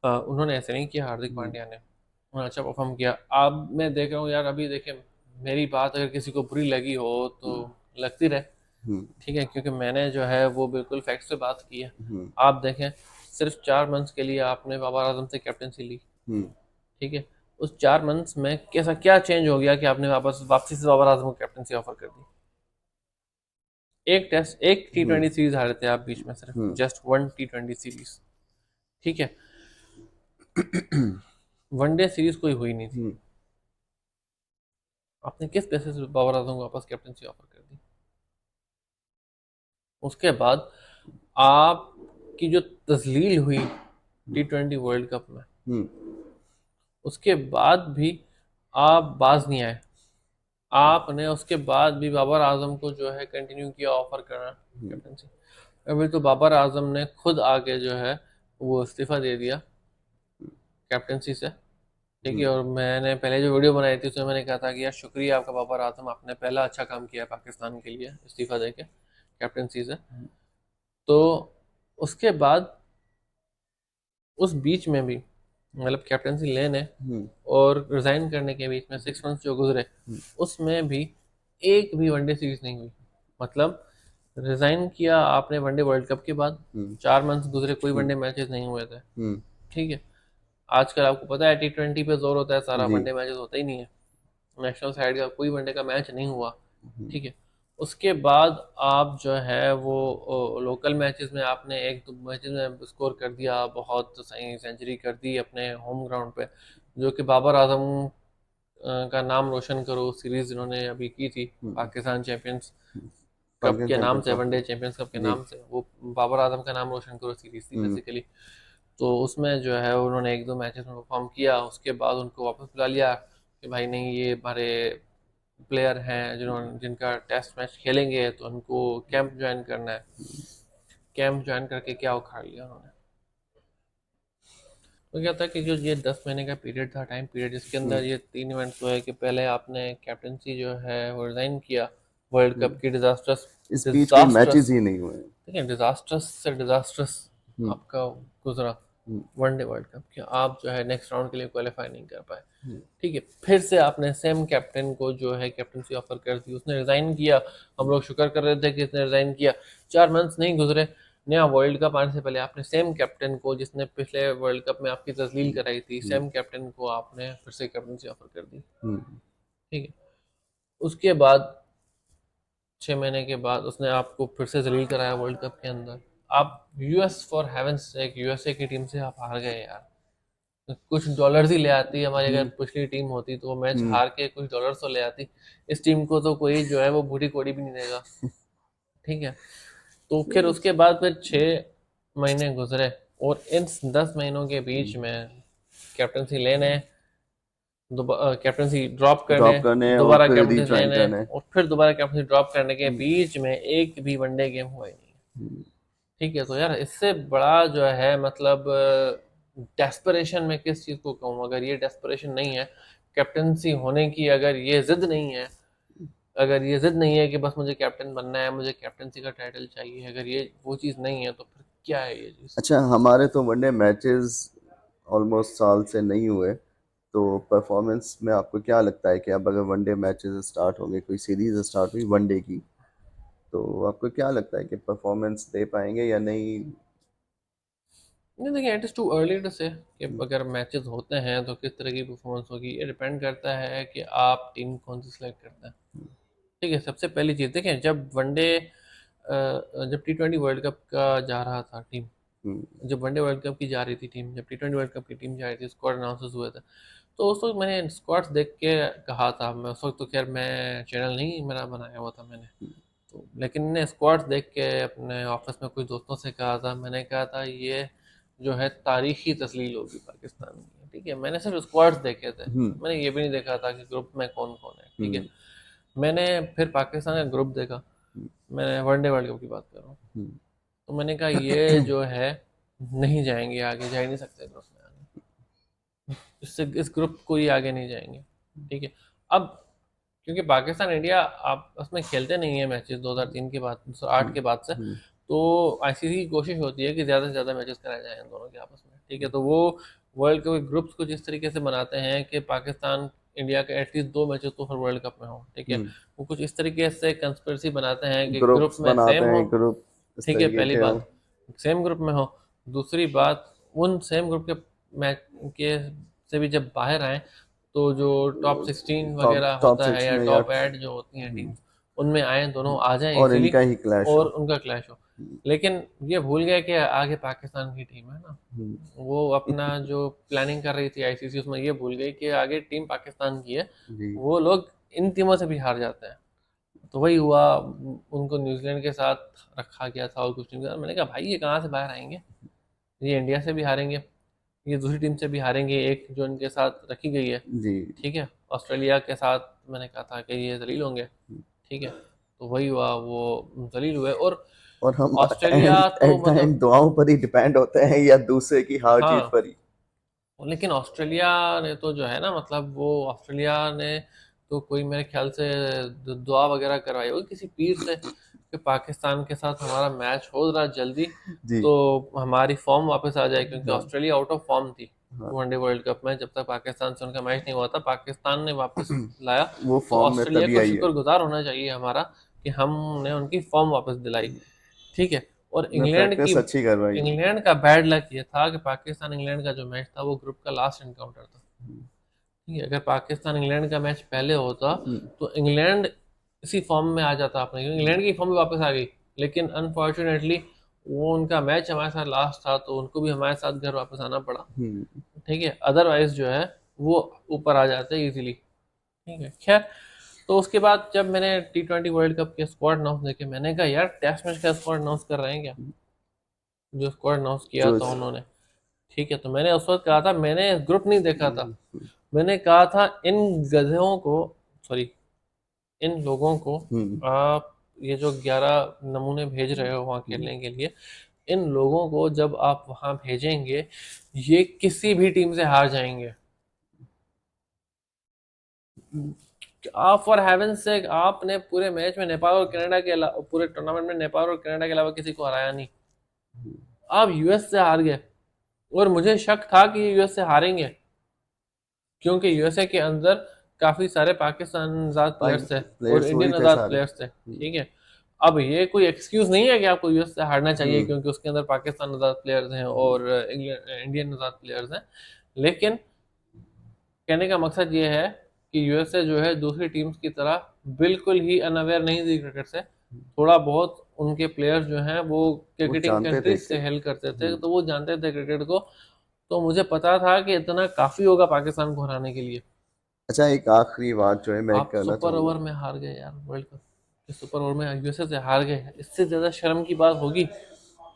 उन्होंने ऐसे नहीं किया, हार्दिक पांड्या ने, उन्होंने अच्छा परफॉर्म किया। अब मैं देख रहा हूँ यार, अभी देखें, मेरी बात अगर किसी को बुरी लगी हो तो लगती रहे। हम्म। ठीक है, क्योंकि मैंने जो है वो बिल्कुल फैक्ट्स पे बात की है। हम्म। आप देखें, सिर्फ 4 मंथ्स के लिए आपने बाबर आजम से कैप्टनसी ली। हम्म। ठीक है, उस 4 मंथ्स में कैसा क्या चेंज हो गया कि आपने वापसी से बाबर आजम को कैप्टनसी ऑफर कर दी। एक टेस्ट, एक T20 सीरीज हारे थे आप बीच में, सिर्फ जस्ट 1 T20 सीरीज। ठीक है, वनडे सीरीज कोई हुई नहीं थी, आपने किस बेसिस पे बाबर आजम को वापस कैप्टनसी ऑफर कर दी। उसके बाद आपकी जो तजलील हुई T20 वर्ल्ड कप में, उसके बाद भी आप बाज नहीं आए। आपने उसके बाद भी बाबर आजम को जो है कंटिन्यू किया ऑफर करना कैप्टनसी। अभी तो बाबर आजम ने खुद आके जो है वो इस्तीफा दे दिया कैप्टनसी से। ठीक है, और मैंने पहले जो वीडियो बनाई थी उसमें मैंने कहा था कि यार शुक्रिया आपका बाबर आजम, आपने पहला अच्छा काम किया पाकिस्तान के लिए इस्तीफा देके कैप्टनसी से। तो उसके बाद उस बीच में भी मतलब कैप्टनसी लेने हम्म, और रिजाइन करने के बीच में 6 मंथ्स जो गुजरे, उसमें भी एक भी वनडे सीरीज नहीं हुई। मतलब रिजाइन किया आपने वनडे वर्ल्ड कप के बाद, हम्म, 4 मंथ्स गुजरे, कोई हम्म, वनडे मैचेस नहीं हुए थे। हम्म, ठीक है, आजकल आपको पता है T20 पे जोर होता है सारा, जी, वनडे मैचेस होता ही नहीं है। नेशनल साइड का कोई वनडे का मैच नहीं हुआ। हम्म, ठीक है, उसके बाद आप जो है वो लोकल मैचेस में आपने एक दो मैचेस में स्कोर कर दिया, बहुत सही सेंचुरी कर दी अपने होम ग्राउंड पे, जो कि बाबर आजम का नाम रोशन करो सीरीज जिन्होंने अभी की थी, हम्म, पाकिस्तान चैंपियंस कप पाकिस्तान के नाम चैंपियन से, ट्रॉफी, वनडे चैंपियंस कप के जी, नाम से, वो बाबर आजम का नाम रोशन करो सीरीज थी हम्म, बेसिकली। तो उसमें जो है उन्होंने एक दो मैचेस में परफॉर्म किया, उसके बाद उनको वापस बुला लिया कि भाई नहीं ये हमारे प्लेयर हैं जिन्होंने जिनका टेस्ट मैच खेलेंगे, तो उनको कैंप ज्वाइन करना है। कैंप ज्वाइन करके क्या उखाड़ लिया उन्होंने। तो क्या था कि जो ये 10 महीने का पीरियड था, टाइम पीरियड, जिसके हम्म, अंदर ये 3 इवेंट्स हुए कि पहले आपने कैप्टनसी जो है वो रिजाइन किया वर्ल्ड हम्म, कप की, डिजास्टर्स इस बीच कोई मैचेस डिजास्ट्रस ही नहीं हुए। ठीक है, डिजास्ट्रस से डिजास्ट्रस हम्म, आपका गुजरा हम्म, वनडे वर्ल्ड कप कि आप जो है नेक्स्ट राउंड के लिए क्वालिफाई नहीं कर पाए। हम्म, ठीक है, फिर से आपने सेम कैप्टन को जो है कैप्टनसी ऑफर कर दी, उसने रिजाइन किया। हम लोग शुक्र कर रहे थे कि इसने रिजाइन किया। 4 मंथ्स नहीं गुजरे, नया वर्ल्ड कप आने से पहले आपने सेम कैप्टन को, जिसने पिछले वर्ल्ड कप में आपकी तजलील कराई थी, हम्म, सेम कैप्टन को आपने फिर से कैप्टनसी ऑफर कर दी। हम्म, ठीक है, उसके बाद 6 महीने के बाद उसने आपको फिर से जलील कराया वर्ल्ड कप के अंदर। आप US, for heaven sec, USA की टीम से आप हार गए यार। कुछ डॉलर्स ही ले आती, हमारी अगर हम्म, पिछली टीम होती तो वो मैच हम्म, हार के कुछ डॉलर्स तो ले आती। इस टीम को तो कोई जो है वो बूढ़ी कोड़ी भी नहीं देगा। ठीक है, तो फिर उसके बाद फिर 6 महीने गुजरे, और इन 10 महीनों के बीच में कैप्टनसी लेने, कैप्टनसी ड्रॉप करने, ड्रॉप करने और दोबारा फिर कैप्टनसी रीज्वाइन लेने, करने। और फिर दोबारा कैप्टनसी ड्रॉप करने के हम्म, बीच में एक भी वनडे गेम हुआ ही नहीं। हम्म, ठीक है, तो यार इससे बड़ा जो है मतलब डेस्परेशन में किस चीज़ को कहूँ, अगर ये डेस्परेशन नहीं है कैप्टनसी होने की, अगर ये जिद नहीं है, अगर ये जिद नहीं है कि बस मुझे कैप्टन बनना है, मुझे कैप्टनसी का टाइटल चाहिए, अगर ये वो चीज़ नहीं है तो फिर क्या है ये चीज़। अच्छा, हमारे तो वनडे मैचेस ऑलमोस्ट साल से नहीं हुए, तो परफॉर्मेंस में आपको क्या लगता है कि अब अगर वनडे मैचेस स्टार्ट होंगे, कोई सीरीज स्टार्ट हुई वनडे की, तो आपको क्या लगता है कि परफॉर्मेंस दे पाएंगे या नहीं? नहीं देखिए, it is too early to say कि हम्म, अगर मैचेस होते हैं तो किस तरह की परफॉर्मेंस होगी। ये डिपेंड करता है कि आप टीम कौन सी सिलेक्ट करते हैं। ठीक है, सबसे पहली चीज़ देखें, जब वनडे जब T20 वर्ल्ड कप का जा रहा था टीम, हम्म, जब वनडे वर्ल्ड कप की जा रही थी टीम, जब T20 वर्ल्ड कप की टीम जा रही थी, स्क्वाड अनाउंसेस हुए थे, तो उस वक्त मैंने स्क्वाड्स देख के कहा था, मैं उस वक्त तो खैर मैं चैनल नहीं मेरा बनाया हुआ था मैंने, तो लेकिन मैंने स्क्वाड्स देख के अपने ऑफिस में कुछ दोस्तों से कहा था, मैंने कहा था ये जो है तारीखी तस्लील होगी पाकिस्तान की। ठीक है, मैंने सिर्फ स्क्वाड्स देखे थे, हम्म, मैंने ये भी नहीं देखा था कि ग्रुप में कौन कौन है। ठीक है, हम्म, मैंने फिर पाकिस्तान का ग्रुप देखा, मैं वनडे वर्ल्ड कप की बात कर रहा हूँ, हम्म, तो मैंने कहा ये जो है नहीं जाएंगे आगे, जा ही नहीं सकते ग्रुप में आगे, इससे इस ग्रुप को ही आगे नहीं जाएंगे। ठीक है, अब क्योंकि पाकिस्तान इंडिया आपस में खेलते नहीं है मैचेस 2003 के बाद, 2008 हम्म, के बाद से, हम्म, तो आईसीसी की कोशिश होती है कि ज़्यादा से ज़्यादा मैचेस कराए जाएं इन दोनों के आपस में। ठीक है, तो वो वर्ल्ड कप के ग्रुप्स को जिस तरीके से बनाते हैं कि पाकिस्तान इंडिया के एटलीस्ट 2 मैचेस तो हर वर्ल्ड कप में हो। ठीक है, हम्म, वो कुछ इस तरीके से कंस्पिरेसी बनाते हैं कि ग्रुप ग्रुप्स में बनाते सेम हो। हैं, ग्रुप इस ठीक है, तरीके पहली के हो। बात सेम ग्रुप में हो, दूसरी बात उन सेम ग्रुप के मैच के से भी जब बाहर आए, तो जो टॉप 16 टॉप वगैरह टॉप होता है सिक्स या में या टॉप 8 जो होती हैं टीम्स, उनमें आए, दोनों आ जाएं और इजीली इनका ही क्लैश और हो। उनका क्लैश हो। लेकिन ये भूल गए कि आगे पाकिस्तान की टीम है ना, हम्म, वो अपना जो प्लानिंग कर रही थी आईसीसी, उसमें ये भूल गई कि आगे टीम पाकिस्तान की है, जी, वो लोग इन टीमों से भी हार जाते हैं। तो वही हुआ, उनको न्यूजीलैंड के साथ रखा गया था और कुछ टीम के साथ। मैंने कहा भाई ये कहाँ से बाहर आएंगे, ये इंडिया से भी हारेंगे, ये दूसरी टीम से भी हारेंगे, एक जो इनके साथ रखी गई है। जी, ठीक है, ऑस्ट्रेलिया के साथ मैंने कहा था कि ये जलील होंगे। ठीक है, तो वही हुआ, वो जलील हुए। और और हम एंड ऑस्ट्रेलिया तो एट द मतलब एंड दुआओं पर ही डिपेंड होते हैं या दूसरे की हार जीत हाँ, पर ही। लेकिन ऑस्ट्रेलिया ने तो जो है ना, मतलब वो ऑस्ट्रेलिया ने तो कोई मेरे ख्याल से दुआ वगैरह करवाई होगी किसी पीर से कि कि पाकिस्तान के साथ हमारा मैच हो रहा जल्दी, जी। तो हमारी फॉर्म वापस आ जाए, क्योंकि हाँ। ऑस्ट्रेलिया आउट ऑफ फॉर्म थी हाँ। वनडे वर्ल्ड कप में। जब तक पाकिस्तान से उनका मैच नहीं हुआ था, पाकिस्तान ने वापस लाया। वो तो फॉर्म में ऑस्ट्रेलिया तभी को आई है। शुक्रगुजार होना चाहिए हमारा कि हमने उनकी फॉर्म वापस दिलाई। ठीक है। और मैं प्रैक्टिस अच्छी करवाई। इंग्लैंड का बैड लक ये था कि पाकिस्तान इंग्लैंड का जो मैच था वो ग्रुप का लास्ट एनकाउंटर था। ठीक है। अगर पाकिस्तान इंग्लैंड का मैच पहले होता तो इंग्लैंड इसी फॉर्म में आ जाता अपने, क्योंकि इंग्लैंड की फॉर्म भी वापस आ गई। लेकिन अनफॉर्चुनेटली वो उनका मैच हमारे साथ लास्ट था, तो उनको भी हमारे साथ घर वापस आना पड़ा। ठीक है। अदरवाइज जो है वो ऊपर आ जाते इजीली। ठीक है। खैर, तो उसके बाद जब मैंने T20 वर्ल्ड कप के स्क्वाड अनाउंस देखे, मैंने कहा यार टेस्ट मैच का स्क्वाड अनाउंस कर रहे हैं क्या, जो स्क्वाड अनाउंस किया जो था उन्होंने। ठीक है। तो मैंने उस वक्त कहा था, मैंने ग्रुप नहीं देखा था, मैंने कहा था इन गधों को, सॉरी, इन लोगों को आप ये जो 11 नमूने भेज रहे हो वहाँ खेलने के लिए, इन लोगों को जब आप वहाँ भेजेंगे, ये किसी भी टीम से हार जाएंगे। आप फॉर हेवन से, आपने पूरे मैच में नेपाल और कनाडा के अलावा, पूरे टूर्नामेंट में नेपाल और कनाडा के अलावा किसी को हराया नहीं। आप यूएस से हार गए, और मुझे शक था कि यूएस से हारेंगे, क्योंकि यूएसए के अंदर काफी सारे पाकिस्तान आजाद प्लेयर्स थे और प्लेयर्स वही इंडियन थे आजाद सारे। प्लेयर्स थे। ठीक है। अब ये कोई एक्सक्यूज नहीं है कि आपको यूएस से हारना चाहिए, क्योंकि उसके अंदर पाकिस्तान आजाद प्लेयर्स हैं और इंडियन आजाद प्लेयर्स हैं। लेकिन कहने का मकसद ये है कि यूएसए जो है दूसरी टीम्स की तरह बिल्कुल ही अनअवेयर नहीं थी क्रिकेट से। थोड़ा बहुत उनके प्लेयर्स जो हैं वो वो क्रिकेटिंग जानते थे कंट्रीज से हेल्प करते थे, तो वो जानते थे क्रिकेट को। तो मुझे पता था कि इतना काफी होगा पाकिस्तान को हराने के लिए। अच्छा, एक आखिरी बात जो है मैं आप करना सुपर चाहूंगा। ओवर में हार गए यार, वर्ल्ड कप के सुपर ओवर में यूएसए से हार गए, इससे ज्यादा शर्म की बात होगी।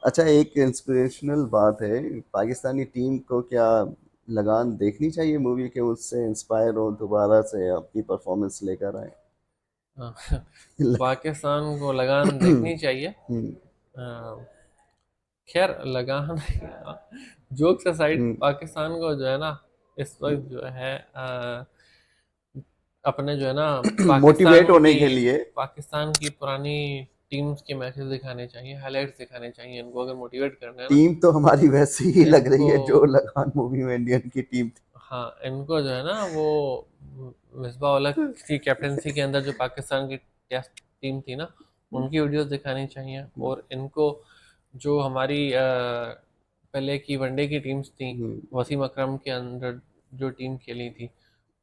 अच्छा, एक इंस्पिरेशनल बात है, पाकिस्तानी टीम को क्या लगान देखनी चाहिए मूवी के, उससे इंस्पायर हो दोबारा से अपनी परफॉर्मेंस लेकर आए? हाँ, पाकिस्तान को लगान देखनी चाहिए। खैर लगान जोक्स असाइड, पाकिस्तान को जो है ना इस वक्त जो है अपने जो है ना मोटिवेट होने के लिए। पाकिस्तान की पुरानी टीम्स के मैचेस दिखाने चाहिए, हाइलाइट्स दिखाने चाहिए इनको, अगर मोटिवेट करना है ना टीम तो हमारी वैसी ही लग रही इनको। है जो लगान मूवी में इंडियन की टीम थी। हाँ, इनको जो है ना वो मिसबा उल हक की कैप्टनसी के अंदर जो पाकिस्तान की टेस्ट टीम थी ना, उनकी वीडियोस दिखानी चाहिए। और इनको जो हमारी पहले की वनडे की टीम्स थी, वसीम अकरम के अंदर जो टीम खेली थी,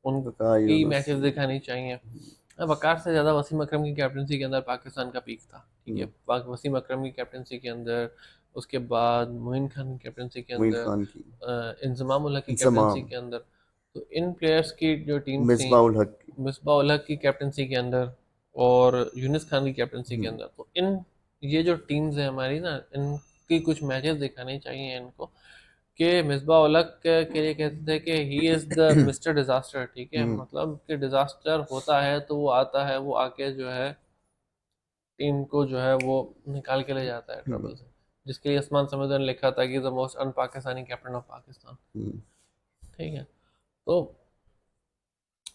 बका उनकी यूनुस। मैचेस दिखानी चाहिए। वकार से ज़्यादा वसीम अकरम की कैप्टनसी के अंदर पाकिस्तान का पीक था। ठीक है। वसीम अकरम की कैप्टनसी के अंदर, उसके बाद मोइन खान की कैप्टनसी के मोइन अंदर, खान की, इंजमाम उल हक की कैप्टनसी इंजमाम, के अंदर, तो इन प्लेयर्स की जो टीम्स थी, मिसबा उल हक की। मिसबा उल हक की कैप्टनसी के अंदर और यूनिस खान की कैप्टनसी के अंदर, तो इन ये जो टीम्स है हमारी ना, इनकी कुछ मैचेस दिखाने चाहिए इनको, कि मिसबा उल हक के लिए कहते थे कि he is the mister disaster. ठीक है। मतलब कि डिजास्टर होता है तो वो आता है, वो आके जो है टीम को जो है वो निकाल के ले जाता है ट्रबल से, जिसके लिए उस्मान समूदर ने लिखा था कि the most un Pakistani captain of Pakistan. ठीक है। तो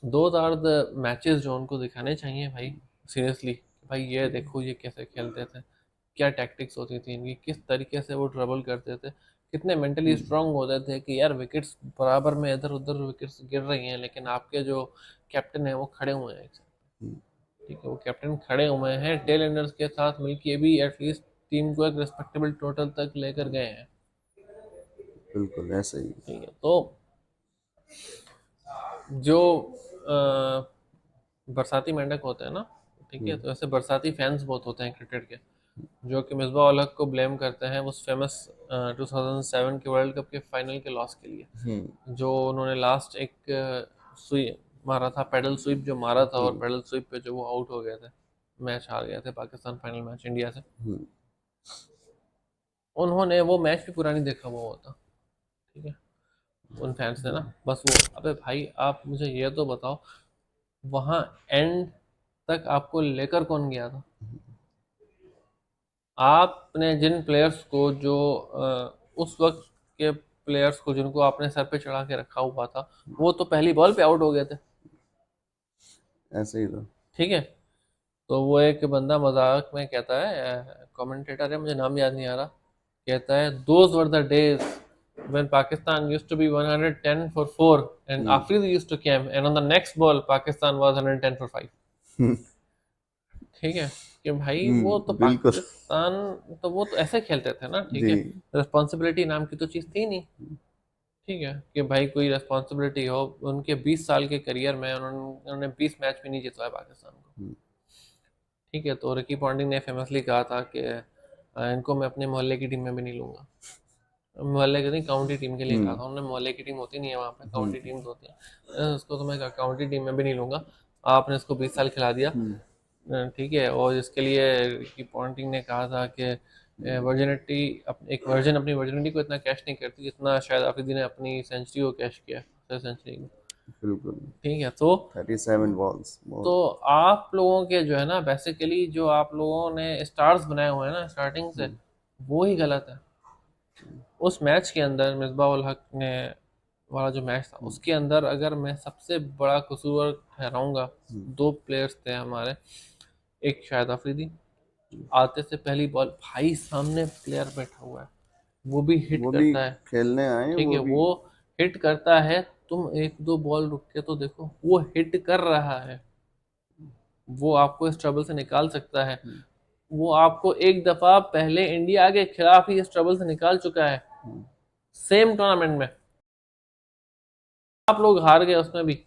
दो आर द मैचेस जो उनको दिखाने चाहिए भाई, सीरियसली भाई ये देखो ये कैसे खेलते थे, क्या टैक्टिक्स होती थी इनकी, किस तरीके से वो ट्रबल करते थे, कितने मेंटली स्ट्रांग होते थे कि यार विकेट्स बराबर में इधर उधर विकेट्स गिर रही हैं, लेकिन आपके जो कैप्टन है वो खड़े हुए हैं एक साथ। ठीक है। वो कैप्टन खड़े हुए हैं, टेल एंडर्स के साथ मिलके भी एटलीस्ट टीम को एक रिस्पेक्टेबल टोटल तक लेकर गए हैं। बिल्कुल ऐसे ही। ठीक है। तो जो बरसाती मेंढक होते हैं ना, ठीक है, तो ऐसे बरसाती फैंस बहुत होते हैं क्रिकेट के, जो कि मिसबा उल हक को ब्लेम करते हैं उस फेमस 2007 के वर्ल्ड कप के फाइनल के लॉस के लिए, जो उन्होंने लास्ट एक सुई मारा था, पेडल स्वीप जो मारा था, और पेडल स्वीप पे जो वो आउट हो गए थे, मैच हार गए थे पाकिस्तान फाइनल मैच इंडिया से। उन्होंने वो मैच भी पूरा नहीं देखा हुआ होता। ठीक है। उन फैंस ने ना बस वो, अबे भाई आप मुझे ये तो बताओ वहाँ एंड तक आपको लेकर कौन गया था? आपने जिन प्लेयर्स को, जो उस वक्त के प्लेयर्स को जिनको आपने सर पे चढ़ा के रखा हुआ था, वो तो पहली बॉल पे आउट हो गए थे। ऐसे ही था। ठीक है। तो वो एक बंदा मजाक में कहता है, कमेंटेटर है, मुझे नाम याद नहीं आ रहा, कहता है those were the days when Pakistan used to be 110 for 4 and Afridi used to come and on the next ball Pakistan was 110 for 5। ठीक है कि भाई वो तो बिल्कुल पाकिस्तान, तो वो तो ऐसे खेलते थे ना, ठीक जी। है, रिस्पॉन्सिबिलिटी नाम की तो चीज़ थी नहीं, ठीक है, कि भाई कोई रिस्पॉन्सिबिलिटी हो। उनके 20 साल के करियर में उन्होंने 20 मैच भी नहीं जितवाया पाकिस्तान को, ठीक है। तो रिकी पॉन्टिंग ने फेमसली कहा था कि इनको मैं अपने मोहल्ले की टीम में भी नहीं लूंगा। मोहल्ले की नहीं, काउंटी टीम के लिए कहा था उन्होंने, मोहल्ले की टीम होती नहीं है वहाँ पे, काउंटी टीम्स होती हैं, उसको तो मैं काउंटी टीम में भी नहीं लूंगा। आपने इसको 20 साल खिला दिया, ठीक है। और इसके लिए रिकी पॉन्टिंग ने कहा था कि वर्जिनिटी, एक वर्जन अपनी वर्जिनिटी को इतना कैश नहीं करती जितना शायद आफरीदी ने अपनी सेंचुरी को कैश किया, सेंचुरी को, बिल्कुल ठीक है। तो 37 बॉल्स तो आप लोगों के जो है ना, बेसिकली जो आप लोगों ने स्टार्स बनाए हुए हैं ना स्टार्टिंग से, वो ही गलत है। उस मैच के अंदर मिसबाह उल हक ने वाला जो मैच था, उसके अंदर अगर मैं सबसे बड़ा कसूर ठहराऊंगा, दो प्लेयर्स थे हमारे, एक शाहिद अफरीदी, आते से पहली बॉल भाई सामने प्लेयर बैठा हुआ है, वो भी हिट वो भी करता है, खेलने आए ठीक है, वो भी वो हिट करता है, तुम एक दो बॉल रुक के तो देखो, वो हिट कर रहा है, वो आपको इस ट्रबल से निकाल सकता है। वो आपको एक दफा पहले इंडिया के खिलाफ ही इस ट्रबल से निकाल चुका है, सेम टूर्नामेंट में। आप लोग हार गए उसमें भी,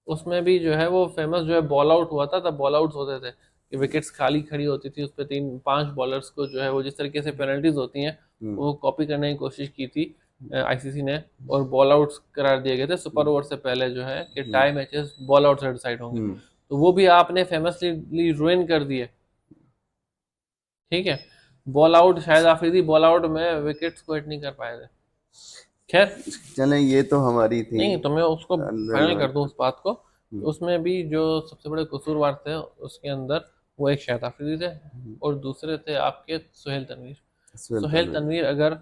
उसमें भी जो है वो फेमस जो है बॉल आउट हुआ था, तब बॉल आउट्स होते थे कि विकेट्स खाली खड़ी होती थी, उस पर 3-5 बॉलर्स को जो है वो जिस तरीके से पेनल्टीज होती हैं वो कॉपी करने की कोशिश की थी आईसीसी ने, और बॉल आउट्स करार दिए गए थे सुपर ओवर से पहले जो है कि टाई मैचेस बॉल आउट से डिसाइड होंगे, तो वो भी आपने फेमसली रुइन कर दिए, ठीक है। बॉल आउट, शायद आफरीदी बॉल आउट में विकेट्स को हिट नहीं कर पाए थे। खैर चलें, ये तो हमारी थी नहीं, तो मैं उसको फाइनल कर दूं उस बात को, हम्म। उसमें भी जो सबसे बड़े कसूरवार थे उसके अंदर, वो एक शाहिद आफरीदी थे और दूसरे थे आपके सुहेल तनवीर। सुहेल तनवीर अगर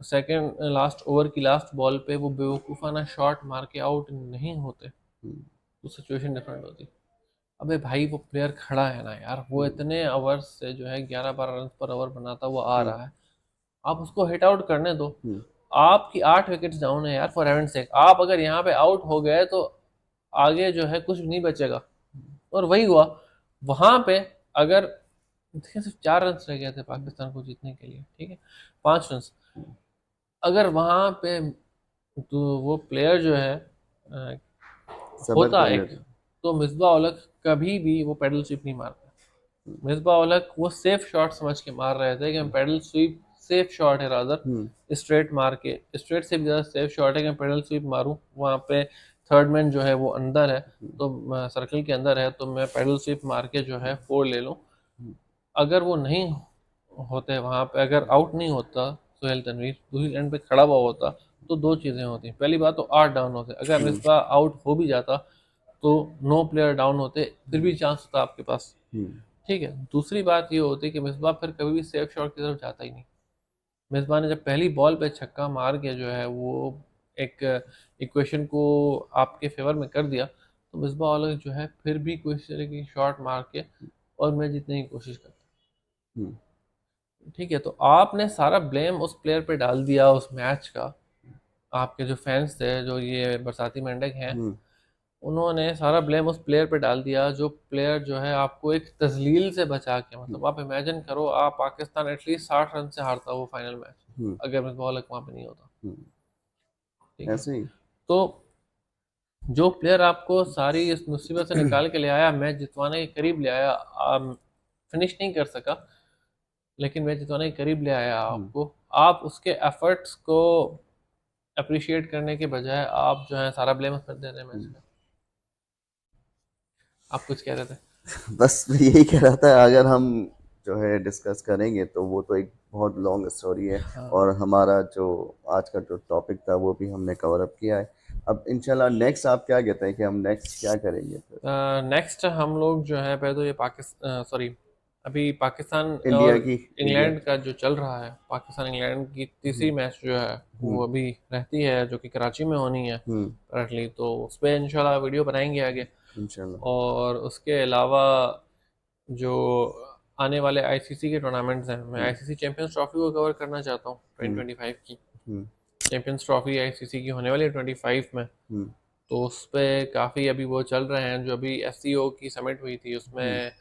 सेकंड लास्ट ओवर की लास्ट बॉल पे वो बेवकूफ़ाना शॉट मार के आउट नहीं होते तो सिचुएशन डिफरेंट होती। अबे भाई वो प्लेयर खड़ा है ना यार, वो इतने ओवर्स से जो है 11-12 रन पर ओवर बनाता वो आ रहा है, आप उसको हिट आउट करने दो। आपकी 8 विकेट्स डाउन है यार, फॉर हेवन सेक, आप अगर यहाँ पे आउट हो गए तो आगे जो है कुछ नहीं बचेगा, और वही हुआ वहां पे। अगर देखिए सिर्फ 4 रन रह गए थे पाकिस्तान को जीतने के लिए, ठीक है, 5 रन, अगर वहां पे तो वो प्लेयर जो है सबर होता कर एक, लेते तो मिसबाह उल हक कभी भी वो पेडल स्वीप नहीं मारता। मिसबाह उल हक वो सेफ शॉट समझ के मार रहे थे कि मैं पेडल स्वीप, सेफ शॉट है रादर, स्ट्रेट मार के, स्ट्रेट से भी ज़्यादा सेफ शॉट है कि मैं पेडल स्वीप मारूं, वहाँ पे थर्ड मैन जो है वो अंदर है, तो सर्कल के अंदर है, तो मैं पेडल स्वीप मार के जो है 4 ले लूँ। अगर वो नहीं होते वहाँ पे, अगर आउट नहीं होता सुहेल तनवीर, दूसरी एंड पे खड़ा हुआ होता, तो दो चीज़ें होती। पहली बात तो 8 डाउन होते, अगर मिसबाह आउट हो भी जाता तो 9 प्लेयर डाउन होते, फिर भी चांस होता आपके पास, ठीक है। दूसरी बात ये होती कि मिसबाह फिर कभी भी सेफ शॉट की तरफ जाता ही नहीं। मिसबाह ने जब पहली बॉल पे छक्का मार के जो है वो एक इक्वेशन को आपके फेवर में कर दिया, तो मिसबाह वाला जो है फिर भी कोई इस तरह की शॉट मार के और मैच जीतने की कोशिश करता, ठीक है। तो आपने सारा ब्लेम उस प्लेयर पे डाल दिया उस मैच का। आपके जो फैंस थे, जो ये बरसाती मेंढक हैं, उन्होंने सारा ब्लेम उस प्लेयर पे डाल दिया, जो प्लेयर जो है आपको एक तजलील से बचा के, मतलब आप इमेजिन करो, आप पाकिस्तान एटलीस्ट 60 रन से हारता वो फाइनल मैच अगर मिसबाह उल हक वहाँ पे नहीं होता, ठीक है। ऐसे ही तो जो प्लेयर आपको सारी इस मुसीबत से निकाल के ले आया, मैच जितवाने के करीब ले आया, फिनिश नहीं कर सका लेकिन मैच जितवाने के करीब ले आया आपको, आप उसके एफर्ट्स को अप्रिशिएट करने के बजाय आप जो है सारा ब्लेम उस पर दे रहे हैं मैच का। आप कुछ कह रहे थे? बस मैं यही कह रहा था, अगर हम जो है डिस्कस करेंगे तो वो तो एक बहुत लॉन्ग स्टोरी है, और हमारा जो आज का जो टॉपिक था वो भी हमने कवर अप किया है। अब इंशाल्लाह नेक्स्ट आप क्या कहते हैं कि हम नेक्स्ट क्या करेंगे फिर? नेक्स्ट हम लोग जो है पहले तो ये पाकिस्तान, सॉरी, अभी पाकिस्तान इंडिया और की इंग्लैंड का जो चल रहा है, पाकिस्तान इंग्लैंड की तीसरी मैच जो है वो अभी रहती है, जो कि कराची में होनी है करंटली, तो उस पर इंशाल्लाह वीडियो बनाएंगे आगे। इंशाल्लाह और उसके अलावा जो आने वाले आईसीसी के टूर्नामेंट्स हैं, मैं आईसीसी चैंपियंस ट्रॉफी को कवर करना चाहता हूँ 2025 की। हम्म, चैंपियंस ट्रॉफी आईसीसी की होने वाली है 25 में, हम्म, तो उस पर काफ़ी अभी वो चल रहे हैं। जो अभी एससीओ की समिट हुई थी उसमें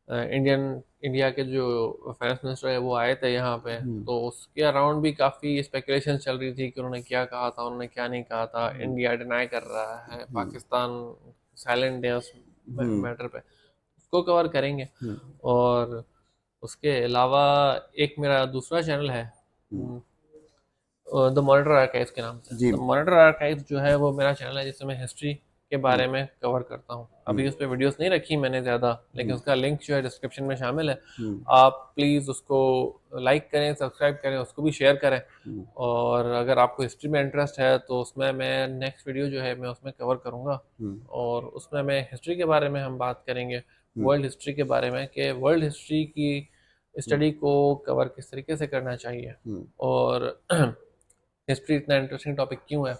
इंडिया के जो फाइनेंस मिनिस्टर है वो आए थे यहाँ पे, तो उसके अराउंड भी काफ़ी स्पेकुलेशन चल रही थी कि उन्होंने क्या कहा था, उन्होंने क्या नहीं कहा था। इंडिया डिनाई कर रहा है, पाकिस्तान साइलेंट है उस मैटर पे, उसको कवर करेंगे। और उसके अलावा एक मेरा दूसरा चैनल है द मॉनिटर आर्काइव्स के नाम से। जी। द मॉनिटर आर्काइव्स जो है वो मेरा चैनल है जिसमें मैं हिस्ट्री के बारे में कवर करता हूँ। अभी उस पर वीडियोस नहीं रखी मैंने ज़्यादा, लेकिन उसका लिंक जो है डिस्क्रिप्शन में शामिल है। आप प्लीज़ उसको लाइक करें, सब्सक्राइब करें, उसको भी शेयर करें। और अगर आपको हिस्ट्री में इंटरेस्ट है तो उसमें मैं नेक्स्ट वीडियो जो है मैं उसमें कवर करूँगा, और उसमें मैं हिस्ट्री के बारे में हम बात करेंगे, वर्ल्ड हिस्ट्री के बारे में, कि वर्ल्ड हिस्ट्री की स्टडी को कवर किस तरीके से करना चाहिए, और हिस्ट्री इतना इंटरेस्टिंग टॉपिक क्यों है,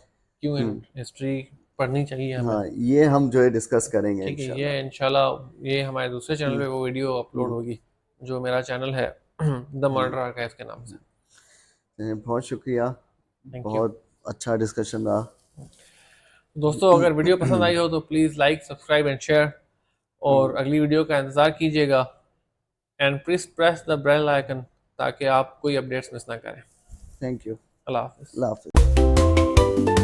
क्यों हिस्ट्री पढ़नी चाहिए हमें। हाँ, ये हम जो है डिस्कस करेंगे ठीक है, इंशाल्लाह। ये इंशाल्लाह ये हमारे दूसरे चैनल पे वो वीडियो अपलोड होगी, जो मेरा चैनल है द मर्डर आर्काइव्स के नाम से। बहुत शुक्रिया, थैंक यू बहुत अच्छा डिस्कशन रहा। दोस्तों। अगर वीडियो पसंद आई हो तो please like, subscribe and share, और अगली वीडियो का इंतज़ार कीजिएगा। And please press the bell icon ताकि आप कोई अपडेट्स मिस ना करें। Thank you. अल्लाह हाफिज़। अल्लाह हाफिज़।